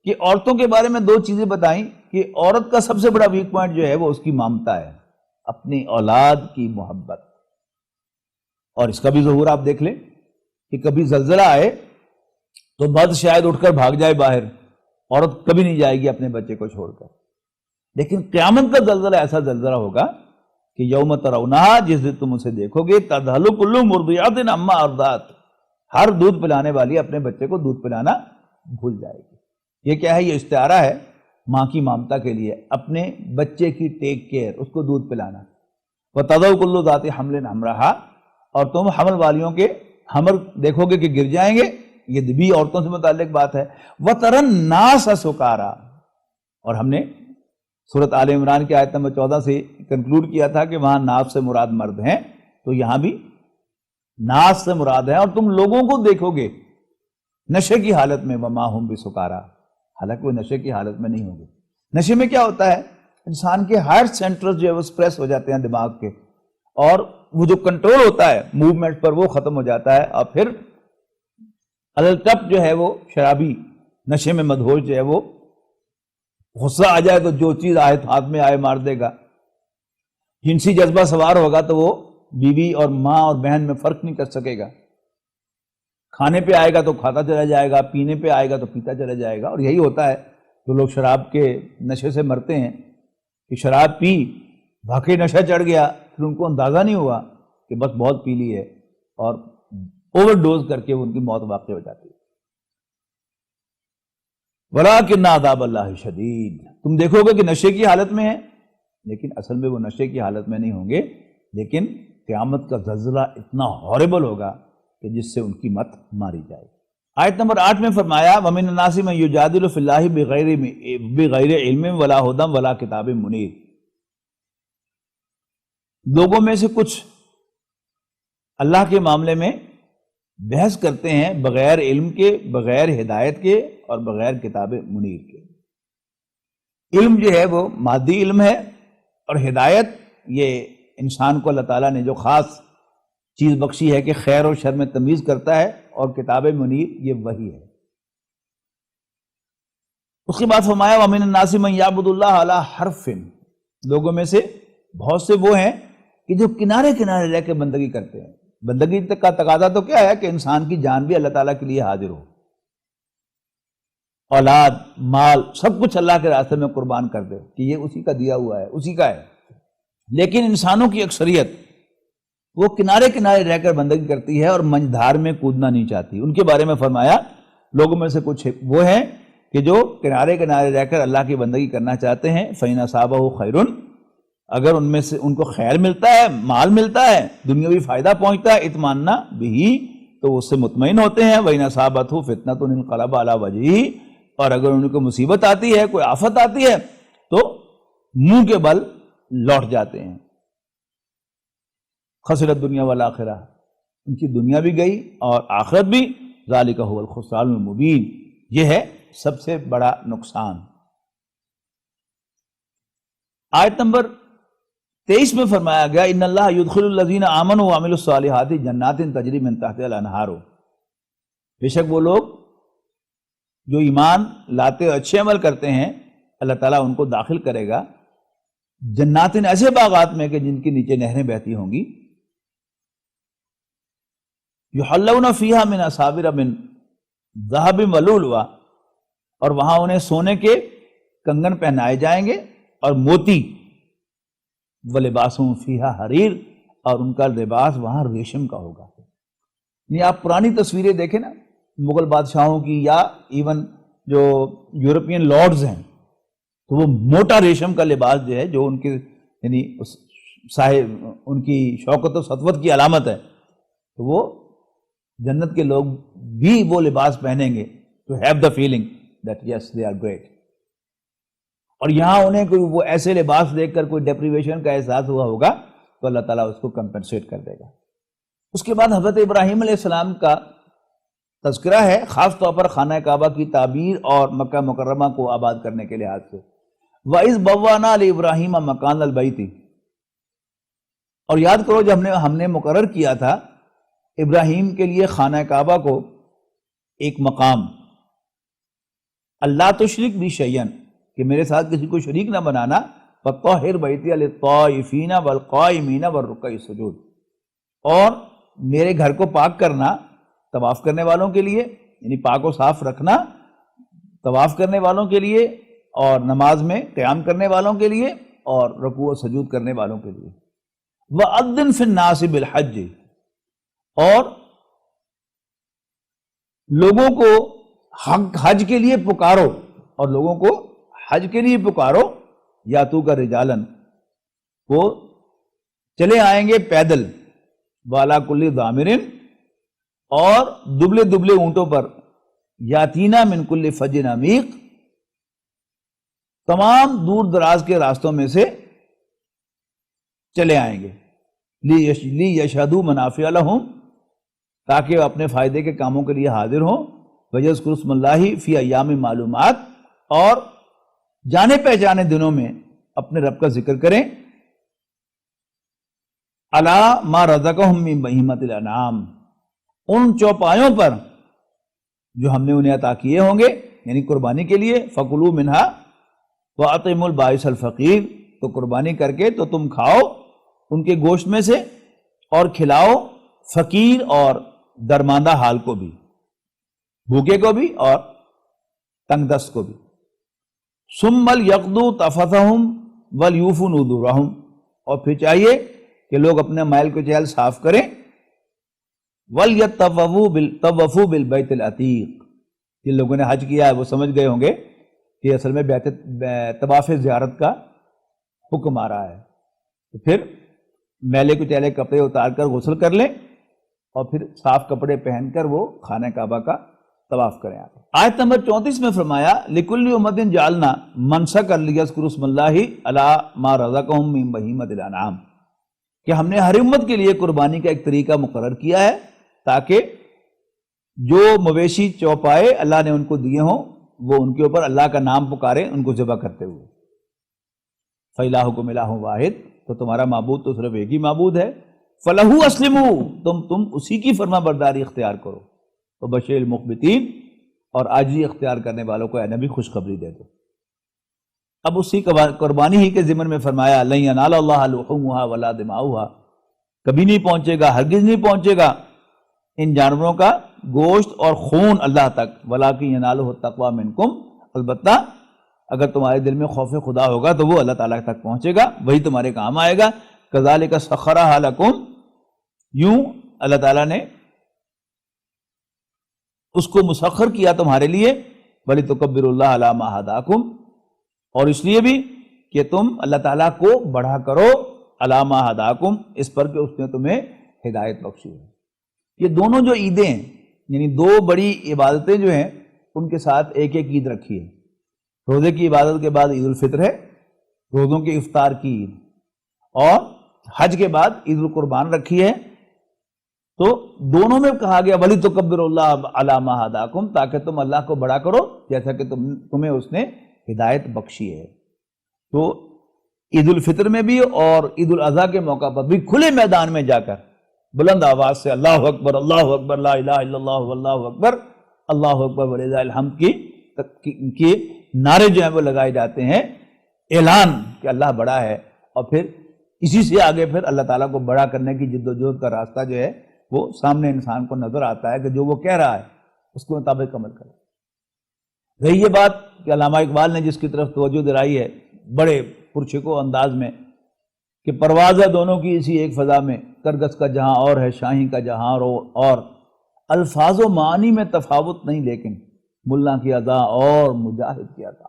کہ عورتوں کے بارے میں 2 چیزیں بتائیں کہ عورت کا سب سے بڑا ویک پوائنٹ جو ہے وہ اس کی مامتا ہے، اپنی اولاد کی محبت۔ اور اس کا بھی ظہور آپ دیکھ لیں کہ کبھی زلزلہ آئے تو مرد شاید اٹھ کر بھاگ جائے باہر، عورت کبھی نہیں جائے گی اپنے بچے کو چھوڑ کر۔ لیکن قیامت کا زلزلہ ایسا زلزلہ ہوگا کہ یوم ترونہا، جس دن تم اسے دیکھو گے، تذہل کل مرضعۃ عما ارضعت، ہر دودھ پلانے والی اپنے بچے کو دودھ پلانا بھول جائے گی۔ یہ کیا ہے؟ یہ استعارہ ہے ماں کی مامتا کے لیے، اپنے بچے کی ٹیک کیئر، اس کو دودھ پلانا۔ وتضع کل ذات حمل حملھا، اور تم حمل والیوں کے حمل دیکھو گے کہ گر جائیں گے، یہ بھی عورتوں سے متعلق بات ہے۔ وتری الناس سکارا، اور ہم نے سورۃ آل عمران کی آیت نمبر 14 سے کنکلوڈ کیا تھا کہ وہاں ناس سے مراد مرد ہیں، تو یہاں بھی ناس سے مراد ہے. اور تم لوگوں کو دیکھو گے نشے کی حالت میں، وما ہم بسکارا، حالانکہ وہ نشے کی حالت میں نہیں ہوں گے. نشے میں کیا ہوتا ہے؟ انسان کے ہائر سینٹرز جو ہے وہ سپریس ہو جاتے ہیں دماغ کے، اور وہ جو کنٹرول ہوتا ہے موومنٹ پر وہ ختم ہو جاتا ہے، اور پھر الٹپ جو ہے وہ شرابی نشے میں مدہوش جو ہے وہ غصہ آ جائے تو جو چیز آئے ہاتھ میں آئے مار دے گا. جنسی جذبہ سوار ہوگا تو وہ بیوی اور ماں اور بہن میں فرق نہیں کر سکے گا. کھانے پہ آئے گا تو کھاتا چلا جائے گا، پینے پہ آئے گا تو پیتا چلا جائے گا. اور یہی ہوتا ہے جو لوگ شراب کے نشے سے مرتے ہیں کہ شراب پی، واقعی نشہ چڑھ گیا، پھر ان کو اندازہ نہیں ہوا کہ بس بہت پی لی ہے، اور اوور ڈوز کر کے ان کی موت واقع ہو جاتی ہے. وَلَٰكِنَّ عَذَابَ اللَّهِ شَدِيدٌ، تم دیکھو گے کہ نشے کی حالت میں ہیں، لیکن اصل میں وہ نشے کی حالت میں نہیں ہوں گے، لیکن قیامت کا زلزلہ اتنا ہاربل ہوگا کہ جس سے ان کی مت ماری جائے. آیت نمبر 8 میں فرمایا وَمِنَ النَّاسِ مَن يُجَادِلُ فِي اللَّهِ بِغَيْرِ عِلْمٍ وَلَا هُدًى وَلَا كِتَابٍ مُنِيرٍ. لوگوں میں سے کچھ اللہ کے معاملے میں بحث کرتے ہیں بغیر علم کے، بغیر ہدایت کے، اور بغیر کتاب منیر کے. علم جو ہے وہ مادی علم ہے، اور ہدایت یہ انسان کو اللہ تعالیٰ نے جو خاص چیز بخشی ہے کہ خیر اور شر میں تمیز کرتا ہے، اور کتاب منیر یہ وحی ہے. اس کے بعد فرمایا وَمِنَ النَّاسِ مَن يَعْبُدُ اللَّهَ عَلَىٰ حَرْفٍ، لوگوں میں سے بہت سے وہ ہیں کہ جو کنارے کنارے رہ کے بندگی کرتے ہیں. بندگی کا تقاضا تو کیا ہے کہ انسان کی جان بھی اللہ تعالیٰ کے لیے حاضر ہو، اولاد، مال، سب کچھ اللہ کے راستے میں قربان کر دے کہ یہ اسی کا دیا ہوا ہے، اسی کا ہے. لیکن انسانوں کی اکثریت وہ کنارے کنارے رہ کر بندگی کرتی ہے اور منجھدار میں کودنا نہیں چاہتی. ان کے بارے میں فرمایا لوگوں میں سے کچھ وہ ہیں کہ جو کنارے کنارے رہ کر اللہ کی بندگی کرنا چاہتے ہیں. فَإِنْ أَصَابَهُ خَيْرٌ، اگر ان میں سے ان کو خیر ملتا ہے، مال ملتا ہے، دنیاوی فائدہ پہنچتا ہے، اطمئنَّ بِهِ، تو اس سے مطمئن ہوتے ہیں. وَإِنْ أَصَابَتْهُ فِتْنَةٌ انقلب عَلَىٰ وَجْهِهِ، اور اگر ان کو مصیبت آتی ہے، کوئی آفت آتی ہے، تو منہ کے بل لوٹ جاتے ہیں. خسرت دنیا والآخرہ، ان کی دنیا بھی گئی اور آخرت بھی. ذالک هو الخسران المبین، یہ ہے سب سے بڑا نقصان. آیت نمبر 23 میں فرمایا گیا ان اللہ یدخل الذین آمنوا وعملوا الصالحات جنات تجری من تحتها الانہار، بے شک وہ لوگ جو ایمان لاتے اور اچھے عمل کرتے ہیں اللہ تعالیٰ ان کو داخل کرے گا جنات، ایسے باغات میں کہ جن کے نیچے نہریں بہتی ہوں گی. یحلون فیہا من اساور من ذہب ولؤلؤا، اور وہاں انہیں سونے کے کنگن پہنائے جائیں گے اور موتی. وَلِبَاسُهُمْ فِيهَا حریر، اور ان کا لباس وہاں ریشم کا ہوگا. یہ آپ پرانی تصویریں دیکھیں نا مغل بادشاہوں کی، یا ایون جو یورپین لارڈز ہیں، تو وہ موٹا ریشم کا لباس جو ہے، جو ان کے یعنی صاحب ان کی شوکت و سطوت کی علامت ہے، تو وہ جنت کے لوگ بھی وہ لباس پہنیں گے to have the feeling that yes they are great. اور یہاں انہیں کوئی وہ ایسے لباس دیکھ کر کوئی ڈیپریویشن کا احساس ہوا ہوگا تو اللہ تعالیٰ اس کو کمپنسیٹ کر دے گا. اس کے بعد حضرت ابراہیم علیہ السلام کا تذکرہ ہے، خاص طور پر خانہ کعبہ کی تعبیر اور مکہ مکرمہ کو آباد کرنے کے لحاظ سے. وَإِذْ بَوَّأْنَا لِإِبْرَاهِيمَ مَكَانَ الْبَيْتِ، اور یاد کرو جب ہم نے مقرر کیا تھا ابراہیم کے لیے خانہ کعبہ کو ایک مقام، اللہ تشرک بی شیئا، کہ میرے ساتھ کسی کو شریک نہ بنانا، فَطَهِّرْ بَيْتِيَ لِلطَّائِفِينَ وَالْقَائِمِينَ وَالرُّكَعِ السُّجُودِ، اور میرے گھر کو پاک کرنا طواف کرنے والوں کے لیے، یعنی پاک و صاف رکھنا طواف کرنے والوں کے لیے، اور نماز میں قیام کرنے والوں کے لیے، اور رکوع و سجود کرنے والوں کے لیے. وَأَذِّن فِي النَّاسِ بِالْحَجِّ، اور لوگوں کو حج کے لیے پکارو، اور لوگوں کو حج کے لیے پکارو. یا تو کا رجالن، وہ چلے آئیں گے پیدل، والا کل ضامرن، اور دبلے دبلے اونٹوں پر، یاتینا من کل فج عمیق، تمام دور دراز کے راستوں میں سے چلے آئیں گے، لیشہدوا منافع لہم، تاکہ وہ اپنے فائدے کے کاموں کے لیے حاضر ہوں، ویذکروا اسم اللہ فی ایام معلومات، اور جانے پہچانے دنوں میں اپنے رب کا ذکر کریں، علی ما رزقہم من بہیمۃ الانعام، ان چوپایوں پر جو ہم نے انہیں عطا کیے ہوں گے، یعنی قربانی کے لیے، فکلوا منہا واطعموا البائس الفقیر، تو قربانی کر کے تو تم کھاؤ ان کے گوشت میں سے، اور کھلاؤ فقیر اور درماندہ حال کو بھی، بھوکے کو بھی اور تنگ دست کو بھی۔ ثم لیقضوا تفثہم ولیوفوا نذورہم، اور پھر چاہیے کہ لوگ اپنے میل کچیل صاف کریں، ولیطوفوا بالبیت العتیق، جن لوگوں نے حج کیا ہے وہ سمجھ گئے ہوں گے کہ اصل میں طواف زیارت کا حکم آ رہا ہے، تو پھر میلے کچیلے کپڑے اتار کر غسل کر لیں، اور پھر صاف کپڑے پہن کر وہ خانہ کعبہ کا طواف کریں۔ آیت نمبر 34 میں فرمایا لِكُلِّ أُمَّةٍ جَعَلْنَا مَنسَكًا لِيَذْكُرُوا اسْمَ اللَّهِ عَلَىٰ مَا رَزَقَهُم مِّن بَهِيمَةِ الْأَنْعَامِ، کہ ہم نے ہر امت کے لیے قربانی کا ایک طریقہ مقرر کیا ہے تاکہ جو مویشی چوپائے اللہ نے ان کو دیے ہوں وہ ان کے اوپر اللہ کا نام پکاریں ان کو ذبح کرتے ہوئے۔ فَإِلَٰهُكُمْ إِلَٰهٌ وَاحِدٌ، تو تمہارا معبود تو صرف ایک ہی معبود ہے، فَلَهُ أَسْلِمُوا، تم اسی کی فرما برداری اختیار کرو، وَبَشِّرِ الْمُخْبِتِينَ، اور عاجزی اختیار کرنے والوں کو اے نبی خوشخبری دے دو۔ اب اسی قربانی ہی کے ضمن میں فرمایا لَن يَنَالَ اللَّهَ لُحُومُهَا وَلَا دِمَاؤُهَا، کبھی نہیں پہنچے گا، ہرگز نہیں پہنچے گا ان جانوروں کا گوشت اور خون اللہ تک، وَلَٰكِن يَنَالُهُ التَّقْوَىٰ مِنكُمْ، البتہ اگر تمہارے دل میں خوف خدا ہوگا تو وہ اللہ تعالیٰ تک پہنچے گا، وہی تمہارے کام آئے گا۔ كَذَٰلِكَ سَخَّرَهَا لَكُمْ، یوں اللہ تعالیٰ نے اس کو مسخر کیا تمہارے لیے، وَلِتُكَبِّرُوا اللَّهَ عَلَىٰ مَا هَدَاكُمْ، اور اس لیے بھی کہ تم اللہ تعالیٰ کو بڑھا کرو، عَلَىٰ مَا هَدَاكُمْ، اس پر کہ اس نے تمہیں ہدایت بخشی ہے۔ یہ دونوں جو عیدیں ہیں، یعنی دو بڑی عبادتیں جو ہیں، ان کے ساتھ ایک ایک عید رکھی ہے۔ روزے کی عبادت کے بعد عید الفطر ہے، روزوں کے افطار کی عید، اور حج کے بعد عید القربان رکھی ہے۔ تو دونوں میں کہا گیا وَلِتُكَبِّرُوا اللَّهَ عَلَىٰ مَا هَدَاكُمْ، تاکہ تم اللہ کو بڑا کرو جیسا کہ تمہیں اس نے ہدایت بخشی ہے۔ تو عید الفطر میں بھی اور عید الاضحیٰ کے موقع پر بھی کھلے میدان میں جا کر بلند آواز سے اللہ اکبر لا الہ الا اللہ واللہ اکبر وللہ الحمد کی نعرے جو ہیں وہ لگائے جاتے ہیں، اعلان کہ اللہ بڑا ہے، اور پھر اسی سے آگے پھر اللہ تعالیٰ کو بڑا کرنے کی جد و جہد کا راستہ جو ہے وہ سامنے انسان کو نظر آتا ہے کہ جو وہ کہہ رہا ہے اس کے مطابق عمل کرے۔ رہی یہ بات کہ علامہ اقبال نے جس کی طرف توجہ دلائی ہے بڑے پرچکو انداز میں کہ پرواز ہے دونوں کی اسی ایک فضا میں، کرگس کا جہاں اور ہے شاہی کا جہاں اور، الفاظ و معانی میں تفاوت نہیں لیکن ملا کی ادا اور مجاہد کی ادا،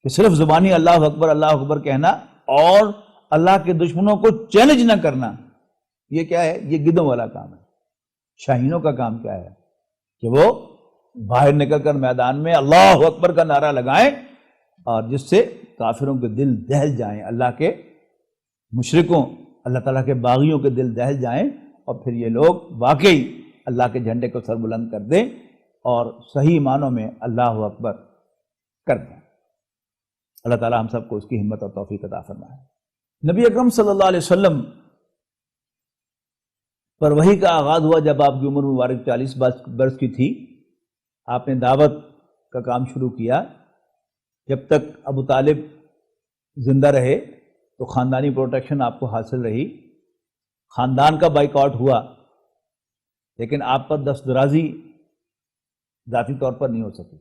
کہ صرف زبانی اللہ اکبر کہنا اور اللہ کے دشمنوں کو چیلنج نہ کرنا، یہ کیا ہے؟ یہ گدھوں والا کام ہے۔ شاہینوں کا کام کیا ہے کہ وہ باہر نکل کر میدان میں اللہ اکبر کا نعرہ لگائیں، اور جس سے کافروں کے دل دہل جائیں، اللہ کے مشرکوں، اللہ تعالیٰ کے باغیوں کے دل دہل جائیں، اور پھر یہ لوگ واقعی اللہ کے جھنڈے کو سر بلند کر دیں اور صحیح معنوں میں اللہ اکبر کر دیں۔ اللہ تعالیٰ ہم سب کو اس کی ہمت اور توفیق عطا فرمائے۔ نبی اکرم صلی اللہ علیہ وسلم پر وحی کا آغاز ہوا جب آپ کی عمر مبارک 40 برس کی تھی۔ آپ نے دعوت کا کام شروع کیا۔ جب تک ابو طالب زندہ رہے تو خاندانی پروٹیکشن آپ کو حاصل رہی، خاندان کا بائیکاٹ ہوا، لیکن آپ پر دست درازی ذاتی طور پر نہیں ہو سکی،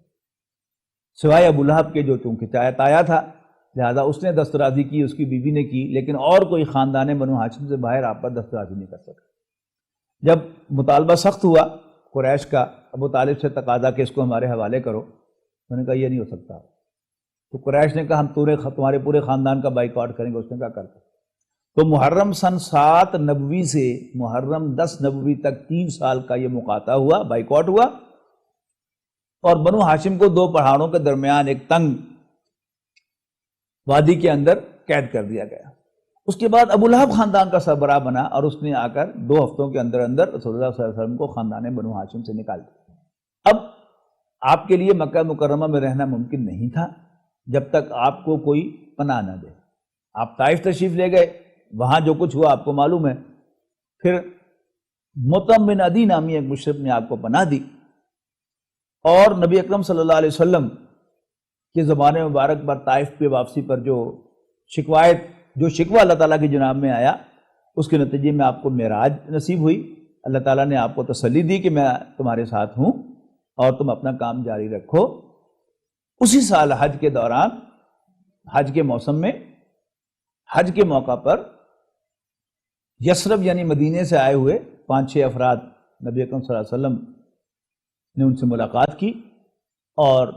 سوائے ابو لہب کے جو چونکہ تایا تھا لہذا اس نے دست درازی کی، اس کی بیوی نے کی، لیکن اور کوئی خاندان بنو ہاشم سے باہر آپ پر دست درازی نہیں کر سکا۔ جب مطالبہ سخت ہوا قریش کا ابو طالب سے تقاضا کہ اس کو ہمارے حوالے کرو، انہوں نے کہا یہ نہیں ہو سکتا۔ تو قریش نے کہا ہم تمہارے پورے خاندان کا بائیکاٹ کریں گے۔ اس نے کہا کرتے۔ تو محرم سن 7 نبوی سے محرم 10 نبوی تک 3 سال کا یہ مقاطع ہوا، بائیکاٹ ہوا، اور بنو ہاشم کو 2 پہاڑوں کے درمیان ایک تنگ وادی کے اندر قید کر دیا گیا۔ اس کے بعد ابو لہب خاندان کا سربراہ بنا اور اس نے آ کر 2 ہفتوں کے اندر اندر رسول اللہ صلی اللہ علیہ وسلم کو خاندان بنو ہاشم سے نکال دیا۔ اب آپ کے لیے مکہ مکرمہ میں رہنا ممکن نہیں تھا جب تک آپ کو کوئی پناہ نہ دے۔ آپ طائف تشریف لے گئے، وہاں جو کچھ ہوا آپ کو معلوم ہے۔ پھر مطعم بن عدی نامی ایک مشرک نے آپ کو پناہ دی، اور نبی اکرم صلی اللہ علیہ وسلم کے زبان مبارک پر طائف پہ واپسی پر جو شکوہ اللہ تعالیٰ کی جناب میں آیا، اس کے نتیجے میں آپ کو معراج نصیب ہوئی۔ اللہ تعالیٰ نے آپ کو تسلی دی کہ میں تمہارے ساتھ ہوں اور تم اپنا کام جاری رکھو۔ اسی سال حج کے دوران، حج کے موسم میں، حج کے موقع پر یثرب یعنی مدینے سے آئے ہوئے 5-6 افراد نبی اکرم صلی اللہ علیہ وسلم نے ان سے ملاقات کی اور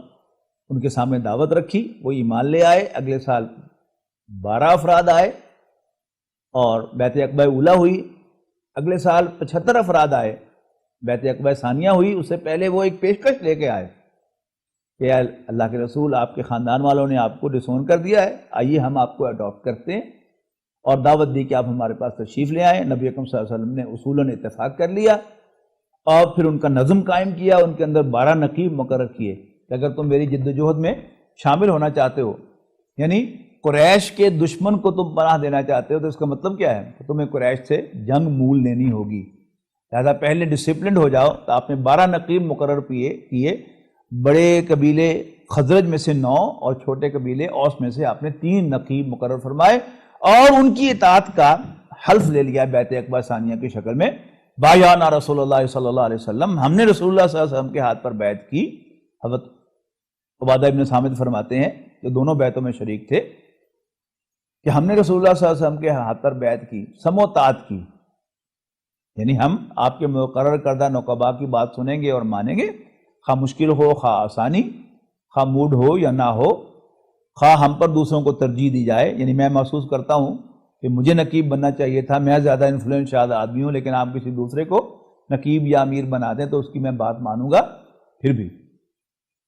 ان کے سامنے دعوت رکھی، وہ ایمان لے آئے۔ اگلے سال 12 افراد آئے اور بیعت عقبہ اولیٰ ہوئی۔ اگلے سال 75 افراد آئے، بیعت عقبہ ثانیہ ہوئی۔ اس سے پہلے وہ ایک پیشکش لے کے آئے کہ اللہ کے رسول، آپ کے خاندان والوں نے آپ کو ڈسون کر دیا ہے، آئیے ہم آپ کو اڈاپٹ کرتے ہیں، اور دعوت دی کہ آپ ہمارے پاس تشریف لے آئیں۔ نبی اکرم صلی اللہ علیہ وسلم نے اصولاً اتفاق کر لیا اور پھر ان کا نظم قائم کیا، ان کے اندر 12 نقیب مقرر کیے کہ اگر تم میری جد و جہد میں شامل ہونا چاہتے ہو، یعنی قریش کے دشمن کو تم پناہ دینا چاہتے ہو، تو اس کا مطلب کیا ہے کہ تمہیں قریش سے جنگ مول لینی ہوگی، لہذا پہلے ڈسپلنڈ ہو جاؤ۔ تو آپ نے 12 نقیب مقرر کیے، بڑے قبیلے خزرج میں سے 9 اور چھوٹے قبیلے اوس میں سے آپ نے 3 نقیب مقرر فرمائے، اور ان کی اطاعت کا حلف لے لیا بیعت عقبہ ثانیہ کی شکل میں۔ بایعنا رسول اللہ صلی اللہ علیہ وسلم، ہم نے رسول اللہ صلی اللہ علیہ وسلم کے ہاتھ پر بیعت کی۔ حضرت عبادہ ابن صامت فرماتے ہیں جو دونوں بیعتوں میں شریک تھے کہ ہم نے رسول اللہ صلی اللہ علیہ وسلم کے ہاتھ پر بیعت کی، سمع و طاعت کی، یعنی ہم آپ کے مقرر کردہ نقباء کی بات سنیں گے اور مانیں گے، خواہ مشکل ہو خواہ آسانی، خواہ موڈ ہو یا نہ ہو، خواہ ہم پر دوسروں کو ترجیح دی جائے۔ یعنی میں محسوس کرتا ہوں کہ مجھے نقیب بننا چاہیے تھا، میں زیادہ انفلوئنس آدمی ہوں، لیکن آپ کسی دوسرے کو نقیب یا امیر بنا دیں تو اس کی میں بات مانوں گا۔ پھر بھی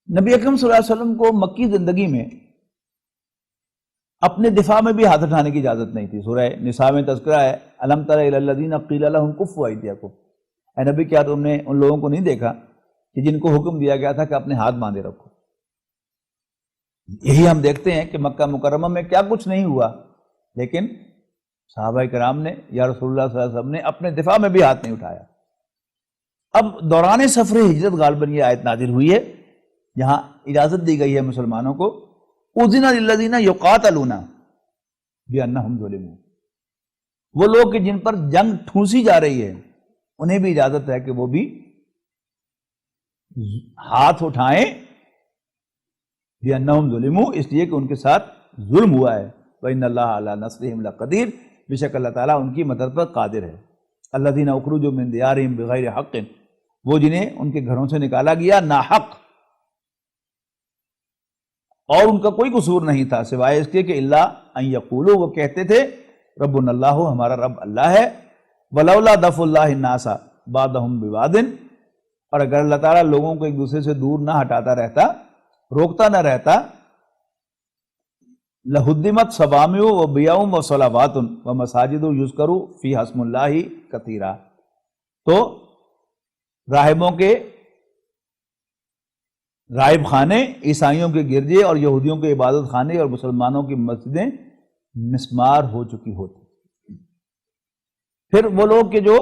نبی اکرم صلی اللہ علیہ وسلم کو مکی زندگی میں اپنے دفاع میں بھی ہاتھ اٹھانے کی اجازت نہیں تھی۔ سورہ نساء میں تذکرہ ہے، الم تر الی الذین قیل لهم کفوا ایدیکم، اے نبی کیا تم نے ان لوگوں کو نہیں دیکھا کہ جن کو حکم دیا گیا تھا کہ اپنے ہاتھ باندھے رکھو۔ یہی ہم دیکھتے ہیں کہ مکہ مکرمہ میں کیا کچھ نہیں ہوا، لیکن صحابہ کرام نے یا رسول اللہ صلی اللہ علیہ وسلم نے اپنے دفاع میں بھی ہاتھ نہیں اٹھایا۔ اب دوران سفر ہجرت غالباً یہ آیت نازل ہوئی ہے، جہاں اجازت دی گئی ہے مسلمانوں کو، اذن للذین یقاتلون بانہم ظلموا، وہ لوگ کہ جن پر جنگ ٹھونسی جا رہی ہے انہیں بھی اجازت ہے کہ وہ بھی ہاتھ اٹھائیں، بانہم ظلموا، اس لیے کہ ان کے ساتھ ظلم ہوا ہے۔ وَإِنَّ اللَّهَ عَلَىٰ نَصْرِهِمْ لَقَدِيرٌ، بے شک اللہ تعالیٰ ان کی مدد پر قادر ہے۔ الذین اخرجوا من دیارہم بغیر حق، وہ جنہیں ان کے گھروں سے نکالا گیا ناحق اور ان کا کوئی قصور نہیں تھا، سوائے اس کے کہ اللہ ان یقولوا، وہ کہتے تھے ربنا اللہ، ہمارا رب اللہ ہے، ولولا دفع اللہ الناس بعضهم ببعض، اور اگر اللہ تعالیٰ لوگوں کو ایک دوسرے سے دور نہ ہٹاتا رہتا، روکتا نہ رہتا، لہدمت صوامع وبیع وصلوات ومساجد یذکر فیہا اسم اللہ کثیرا، تو راہبوں کے راہب خانے، عیسائیوں کے گرجے اور یہودیوں کے عبادت خانے اور مسلمانوں کی مسجدیں مسمار ہو چکی ہوتی۔ پھر وہ لوگ کہ جو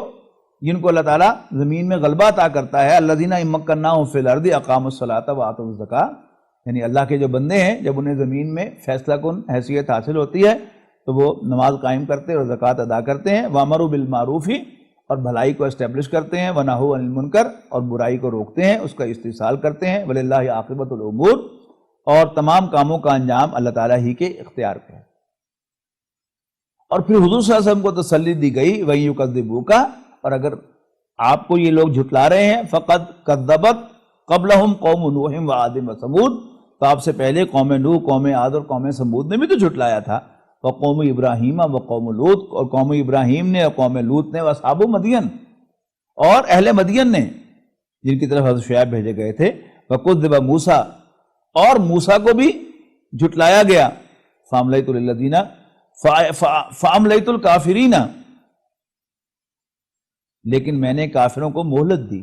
جن کو اللہ تعالیٰ زمین میں غلبہ عطا کرتا ہے، الذین ان مکناہم فی الارض اقاموا الصلاۃ وآتوا الزکاۃ، یعنی اللہ کے جو بندے ہیں جب انہیں زمین میں فیصلہ کن حیثیت حاصل ہوتی ہے تو وہ نماز قائم کرتے اور زکوٰۃ ادا کرتے ہیں، وامروا بالمعروف، اور بھلائی کو اسٹیبلش کرتے ہیں، ونہوا عن المنکر، اور برائی کو روکتے ہیں، اس کا استحصال کرتے ہیں، وللہ عاقبۃ الامور، اور تمام کاموں کا انجام اللہ تعالیٰ ہی کے اختیار پہ ہے۔ اور پھر حضور صلی اللہ علیہ وسلم کو تسلی دی گئی، وَإِن يُكَذِّبُوكَ، اور اگر آپ کو یہ لوگ جھٹلا رہے ہیں، فقد كذبت قبلہم قوم نوح وعاد وثمود، تو آپ سے پہلے قوم نوح، قوم عاد اور قوم ثمود نے بھی تو جھٹلایا تھا، وقوم ابراہیم وقوم لوط، اور قوم ابراہیم نے اور قوم لوط نے، واصحاب مدین، اور اہل مدین نے جن کی طرف حضرت شعیب بھیجے گئے تھے، وکذب موسیٰ، اور موسیٰ کو بھی جھٹلایا گیا، فَأَمْلَيْتُ لِلَّذِينَ فَأَمْلَيْتُ الْكَافِرِينَ، لیکن میں نے کافروں کو مہلت دی،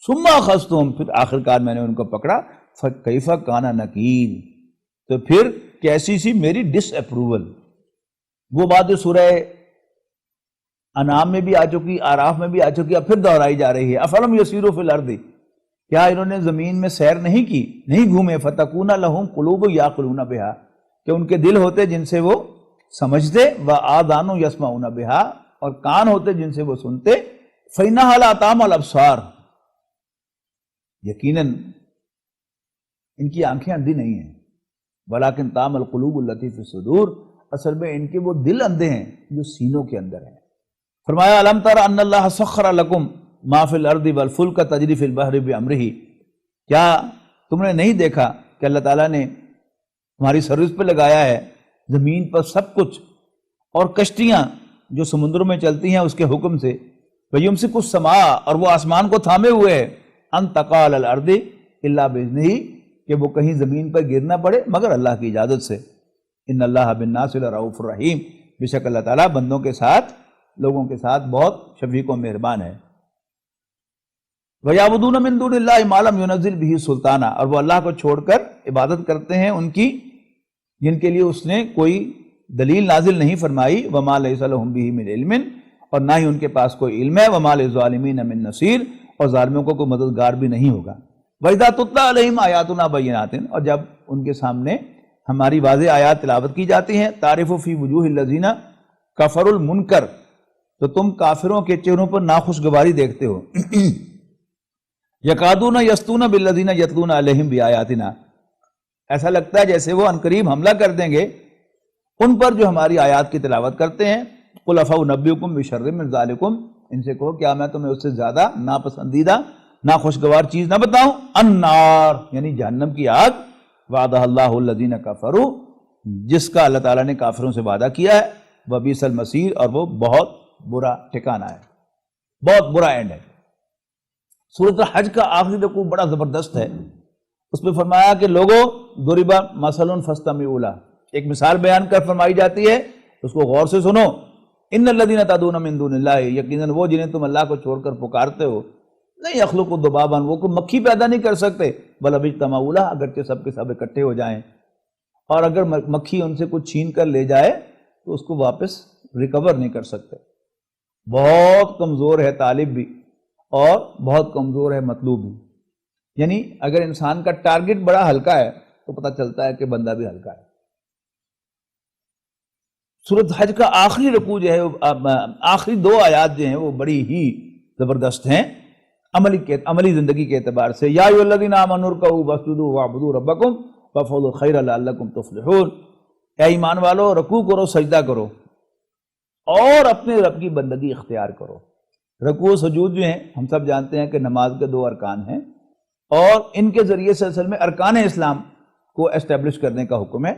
ثُمَّ أَخَذْتُهُمْ، پھر آخر کار میں نے ان کو پکڑا، فَكَيْفَ كَانَ نَكِيرِ، تو پھر کیسی سی میری ڈس اپروول۔ وہ بات جو سورہ انعام میں بھی آ چکی، اعراف میں بھی آ چکی، اب پھر دہرائی جا رہی ہے۔ افلم یسیروا فی الارض، کیا انہوں نے زمین میں سیر نہیں کی، نہیں گھومے، فتکون لہم قلوب یعقلون بہا، کہ ان کے دل ہوتے جن سے وہ سمجھتے، وآذان یسمعون بہا، اور کان ہوتے جن سے وہ سنتے، فإنھا لا تعمی الابصار، یقیناً ان کی آنکھیں اندھی نہیں ہیں، ولیکن تعمی القلوب التی فی الصدور، اصل میں ان کے وہ دل اندھے ہیں جو سینوں کے اندر ہیں۔ فرمایا الم تر ان اللہ سخر لکم ما فی الارض والفلک تجری فی البحر بامرہ، کیا تم نے نہیں دیکھا کہ اللہ تعالیٰ نے ہماری سروس پہ لگایا ہے زمین پر سب کچھ، اور کشتیاں جو سمندروں میں چلتی ہیں اس کے حکم سے، وَيُمْسِكُ السَّمَاءَ، اور وہ آسمان کو تھامے ہوئے ہے، ان تقع علی الارض الا باذنہ، کہ وہ کہیں زمین پر گر نہ پڑے مگر اللہ کی اجازت سے۔ ان اللہ بالناس لرؤوف الرحیم، بے شک اللہ تعالیٰ بندوں کے ساتھ، لوگوں کے ساتھ بہت شفیق و مہربان ہے۔ وَيَعْبُدُونَ مِن دُونِ اللَّهِ مَا لَمْ يُنَزِّلْ بِهِ سُلْطَانًا، اور وہ اللہ کو چھوڑ کر عبادت کرتے ہیں ان کی جن کے لیے اس نے کوئی دلیل نازل نہیں فرمائی، وَمَا لَيْسَ لَهُم بِهِ مِنْ عِلْمٍ، اور نہ ہی ان کے پاس کوئی علم ہے، وَمَا لِلظَّالِمِينَ مِن نَصِيرٍ، اور ظالموں کو کوئی مددگار بھی نہیں ہوگا۔ وَإِذَا تُتْلَىٰ عَلَيْهِمْ آيَاتُنَا بَيِّنَاتٍ، اور جب ان کے سامنے ہماری واضح آیات تلاوت کی جاتی ہیں، تعرف فی وجوہ الذین کفروا المنکر، تو تم کافروں کے چہروں پر ناخوشگواری دیکھتے ہو، یکادون یستون بالذین یتلون علیہم بآیاتنا، ایسا لگتا ہے جیسے وہ عنقریب حملہ کر دیں گے ان پر جو ہماری آیات کی تلاوت کرتے ہیں۔ قل افانبئکم بشر من ذالکم، ان سے کہو کیا میں تمہیں اس سے زیادہ ناپسندیدہ ناخوشگوار چیز نہ بتاؤں، النار، یعنی جہنم کی آگ، وعدہ اللہ الذین کفروا، جس کا اللہ تعالیٰ نے کافروں سے وعدہ کیا ہے، وبئس المصیر، اور وہ بہت برا ٹھکانہ ہے، بہت برا اینڈ ہے۔ سورۃ الحج کا آخری رکوع بڑا زبردست ہے، اس میں فرمایا کہ لوگوں ضرب مثل فاستمعوا لہ، ایک مثال بیان کر فرمائی جاتی ہے، اس کو غور سے سنو۔ ان الذین تدعون من دون اللہ، یقیناً وہ جنہیں تم اللہ کو چھوڑ کر پکارتے ہو، نہیں یخلقوا ذبابا، وہ کوئی مکھی پیدا نہیں کر سکتے، بل اجتمعوا لہ، اگرچہ سب کے سب اکٹھے ہو جائیں، اور اگر مکھی ان سے کچھ چھین کر لے جائے تو اس کو واپس ریکور نہیں کر سکتے۔ بہت کمزور ہے طالب بھی اور بہت کمزور ہے مطلوب بھی، یعنی اگر انسان کا ٹارگٹ بڑا ہلکا ہے تو پتہ چلتا ہے کہ بندہ بھی ہلکا ہے۔ سورۃ حج کا آخری رکوع جو ہے، آخری دو آیات جو ہیں وہ بڑی ہی زبردست ہیں عملی زندگی کے اعتبار سے۔ یا ایھا الذین آمنوا ارکعوا واسجدوا واعبدوا ربکم وافعلوا الخیر لعلکم تفلحون، اے ایمان والو رکوع کرو، سجدہ کرو، اور اپنے رب کی بندگی اختیار کرو۔ رکوع و سجود جو ہیں ہم سب جانتے ہیں کہ نماز کے دو ارکان ہیں، اور ان کے ذریعے سے اصل میں ارکان اسلام کو اسٹیبلش کرنے کا حکم ہے۔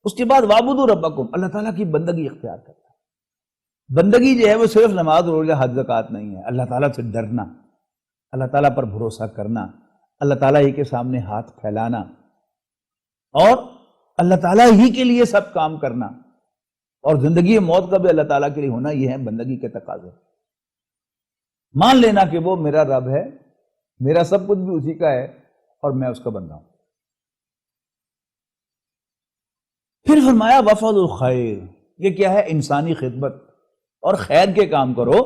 اس کے بعد وَاعْبُدُوا رَبَّكُمْ، اللہ تعالیٰ کی بندگی اختیار کرنا ہے۔ بندگی جو ہے وہ صرف نماز روزہ حج زکوٰۃ نہیں ہے، اللہ تعالیٰ سے ڈرنا، اللہ تعالیٰ پر بھروسہ کرنا، اللہ تعالیٰ ہی کے سامنے ہاتھ پھیلانا، اور اللہ تعالیٰ ہی کے لیے سب کام کرنا، اور زندگی موت کا بھی اللہ تعالیٰ کے لیے ہونا، یہ ہے بندگی کے تقاضے۔ مان لینا کہ وہ میرا رب ہے، میرا سب کچھ بھی اسی کا ہے، اور میں اس کا بندہ ہوں۔ پھر فرمایا وفعل الخیر، یہ کیا ہے؟ انسانی خدمت، اور خیر کے کام کرو،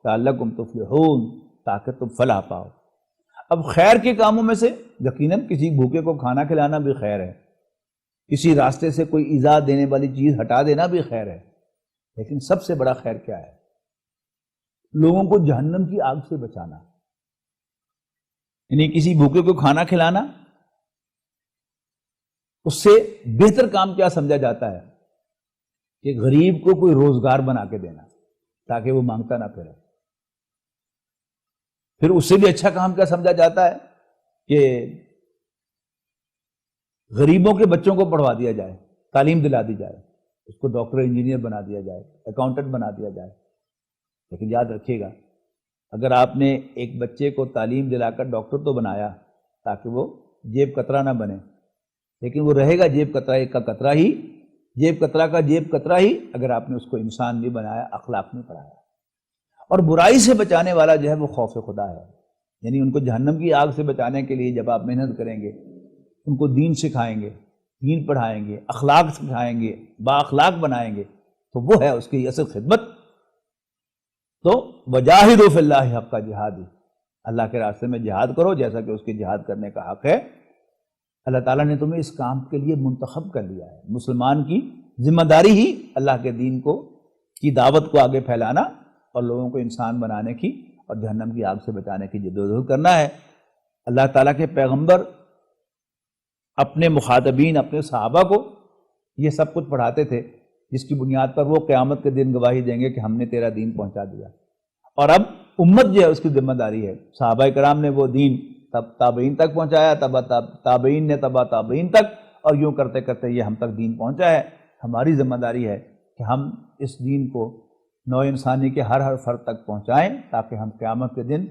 لعلکم تفلحون، تاکہ تم فلاح پاؤ۔ اب خیر کے کاموں میں سے یقیناً کسی بھوکے کو کھانا کھلانا بھی خیر ہے، کسی راستے سے کوئی ایذا دینے والی چیز ہٹا دینا بھی خیر ہے، لیکن سب سے بڑا خیر کیا ہے؟ لوگوں کو جہنم کی آگ سے بچانا، یعنی کسی بھوکے کو کھانا کھلانا، اس سے بہتر کام کیا سمجھا جاتا ہے کہ غریب کو کوئی روزگار بنا کے دینا تاکہ وہ مانگتا نہ پھرے۔ پھر اس سے بھی اچھا کام کیا سمجھا جاتا ہے کہ غریبوں کے بچوں کو پڑھوا دیا جائے، تعلیم دلا دی جائے، اس کو ڈاکٹر انجینئر بنا دیا جائے، اکاؤنٹنٹ بنا دیا جائے۔ لیکن یاد رکھیے گا، اگر آپ نے ایک بچے کو تعلیم دلا کر ڈاکٹر تو بنایا تاکہ وہ جیب کترا نہ بنے، لیکن وہ رہے گا جیب کترا کا کترا ہی جیب کترا کا جیب کترا ہی اگر آپ نے اس کو انسان نہیں بنایا، اخلاق نہیں پڑھایا۔ اور برائی سے بچانے والا جو ہے وہ خوف خدا ہے، یعنی ان کو جہنم کی آگ سے بچانے کے لیے جب آپ محنت کریں گے، ان کو دین سکھائیں گے، دین پڑھائیں گے، اخلاق سکھائیں گے، با اخلاق بنائیں گے، تو وہ ہے اس کی اصل خدمت۔ تو وجاہدوا فی اللہ حق جہادی، اللہ کے راستے میں جہاد کرو جیسا کہ اس کے جہاد کرنے کا حق ہے۔ اللہ تعالیٰ نے تمہیں اس کام کے لیے منتخب کر لیا ہے۔ مسلمان کی ذمہ داری ہی اللہ کے دین کی دعوت کو آگے پھیلانا اور لوگوں کو انسان بنانے کی اور جہنم کی آگ سے بچانے کی جدوجہد کرنا ہے۔ اللہ تعالیٰ کے پیغمبر اپنے مخاطبین، اپنے صحابہ کو یہ سب کچھ پڑھاتے تھے، جس کی بنیاد پر وہ قیامت کے دن گواہی دیں گے کہ ہم نے تیرا دین پہنچا دیا۔ اور اب امت جو ہے اس کی ذمہ داری ہے، صحابہ کرام نے وہ دین تابعین تک پہنچایا، تابعین نے تبع تابعین تک، اور یوں کرتے کرتے یہ ہم تک دین پہنچا ہے۔ ہماری ذمہ داری ہے کہ ہم اس دین کو نوع انسانی کے ہر فرد تک پہنچائیں، تاکہ ہم قیامت کے دن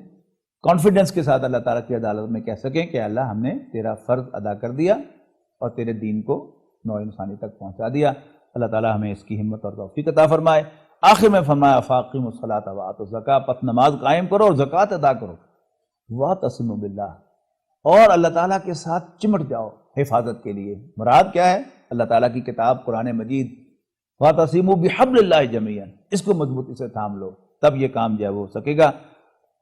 کانفیڈنس کے ساتھ اللہ تعالیٰ کی عدالت میں کہہ سکیں کہ اللہ ہم نے تیرا فرض ادا کر دیا اور تیرے دین کو نوع انسانی تک پہنچا دیا۔ اللہ تعالیٰ ہمیں اس کی ہمت اور توفیق عطا فرمائے۔ آخر میں فرمایا فاقیموا الصلاۃ وآتوا الزکاۃ، پس نماز قائم کرو اور زکوٰۃ ادا کرو، واعتصموا باللہ، اور اللہ تعالیٰ کے ساتھ چمٹ جاؤ حفاظت کے لیے۔ مراد کیا ہے؟ اللہ تعالیٰ کی کتاب قرآن مجید، واعتصموا بحبل اللہ جمیعا، اس کو مضبوطی سے تھام لو، تب یہ کام جو ہے وہ ہو سکے گا۔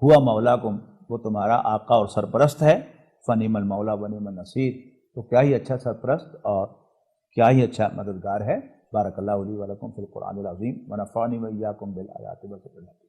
ہوا مولاکم، وہ تمہارا آقا اور سرپرست ہے، فنعم المولا ونعم النصیر، تو کیا ہی اچھا سرپرست اور کیا ہی اچھا مددگار ہے۔ بارک اللہ لی ولکم فی القرآن العظیم ونفعنی وإیاکم بالآیات والذکر الحکیم۔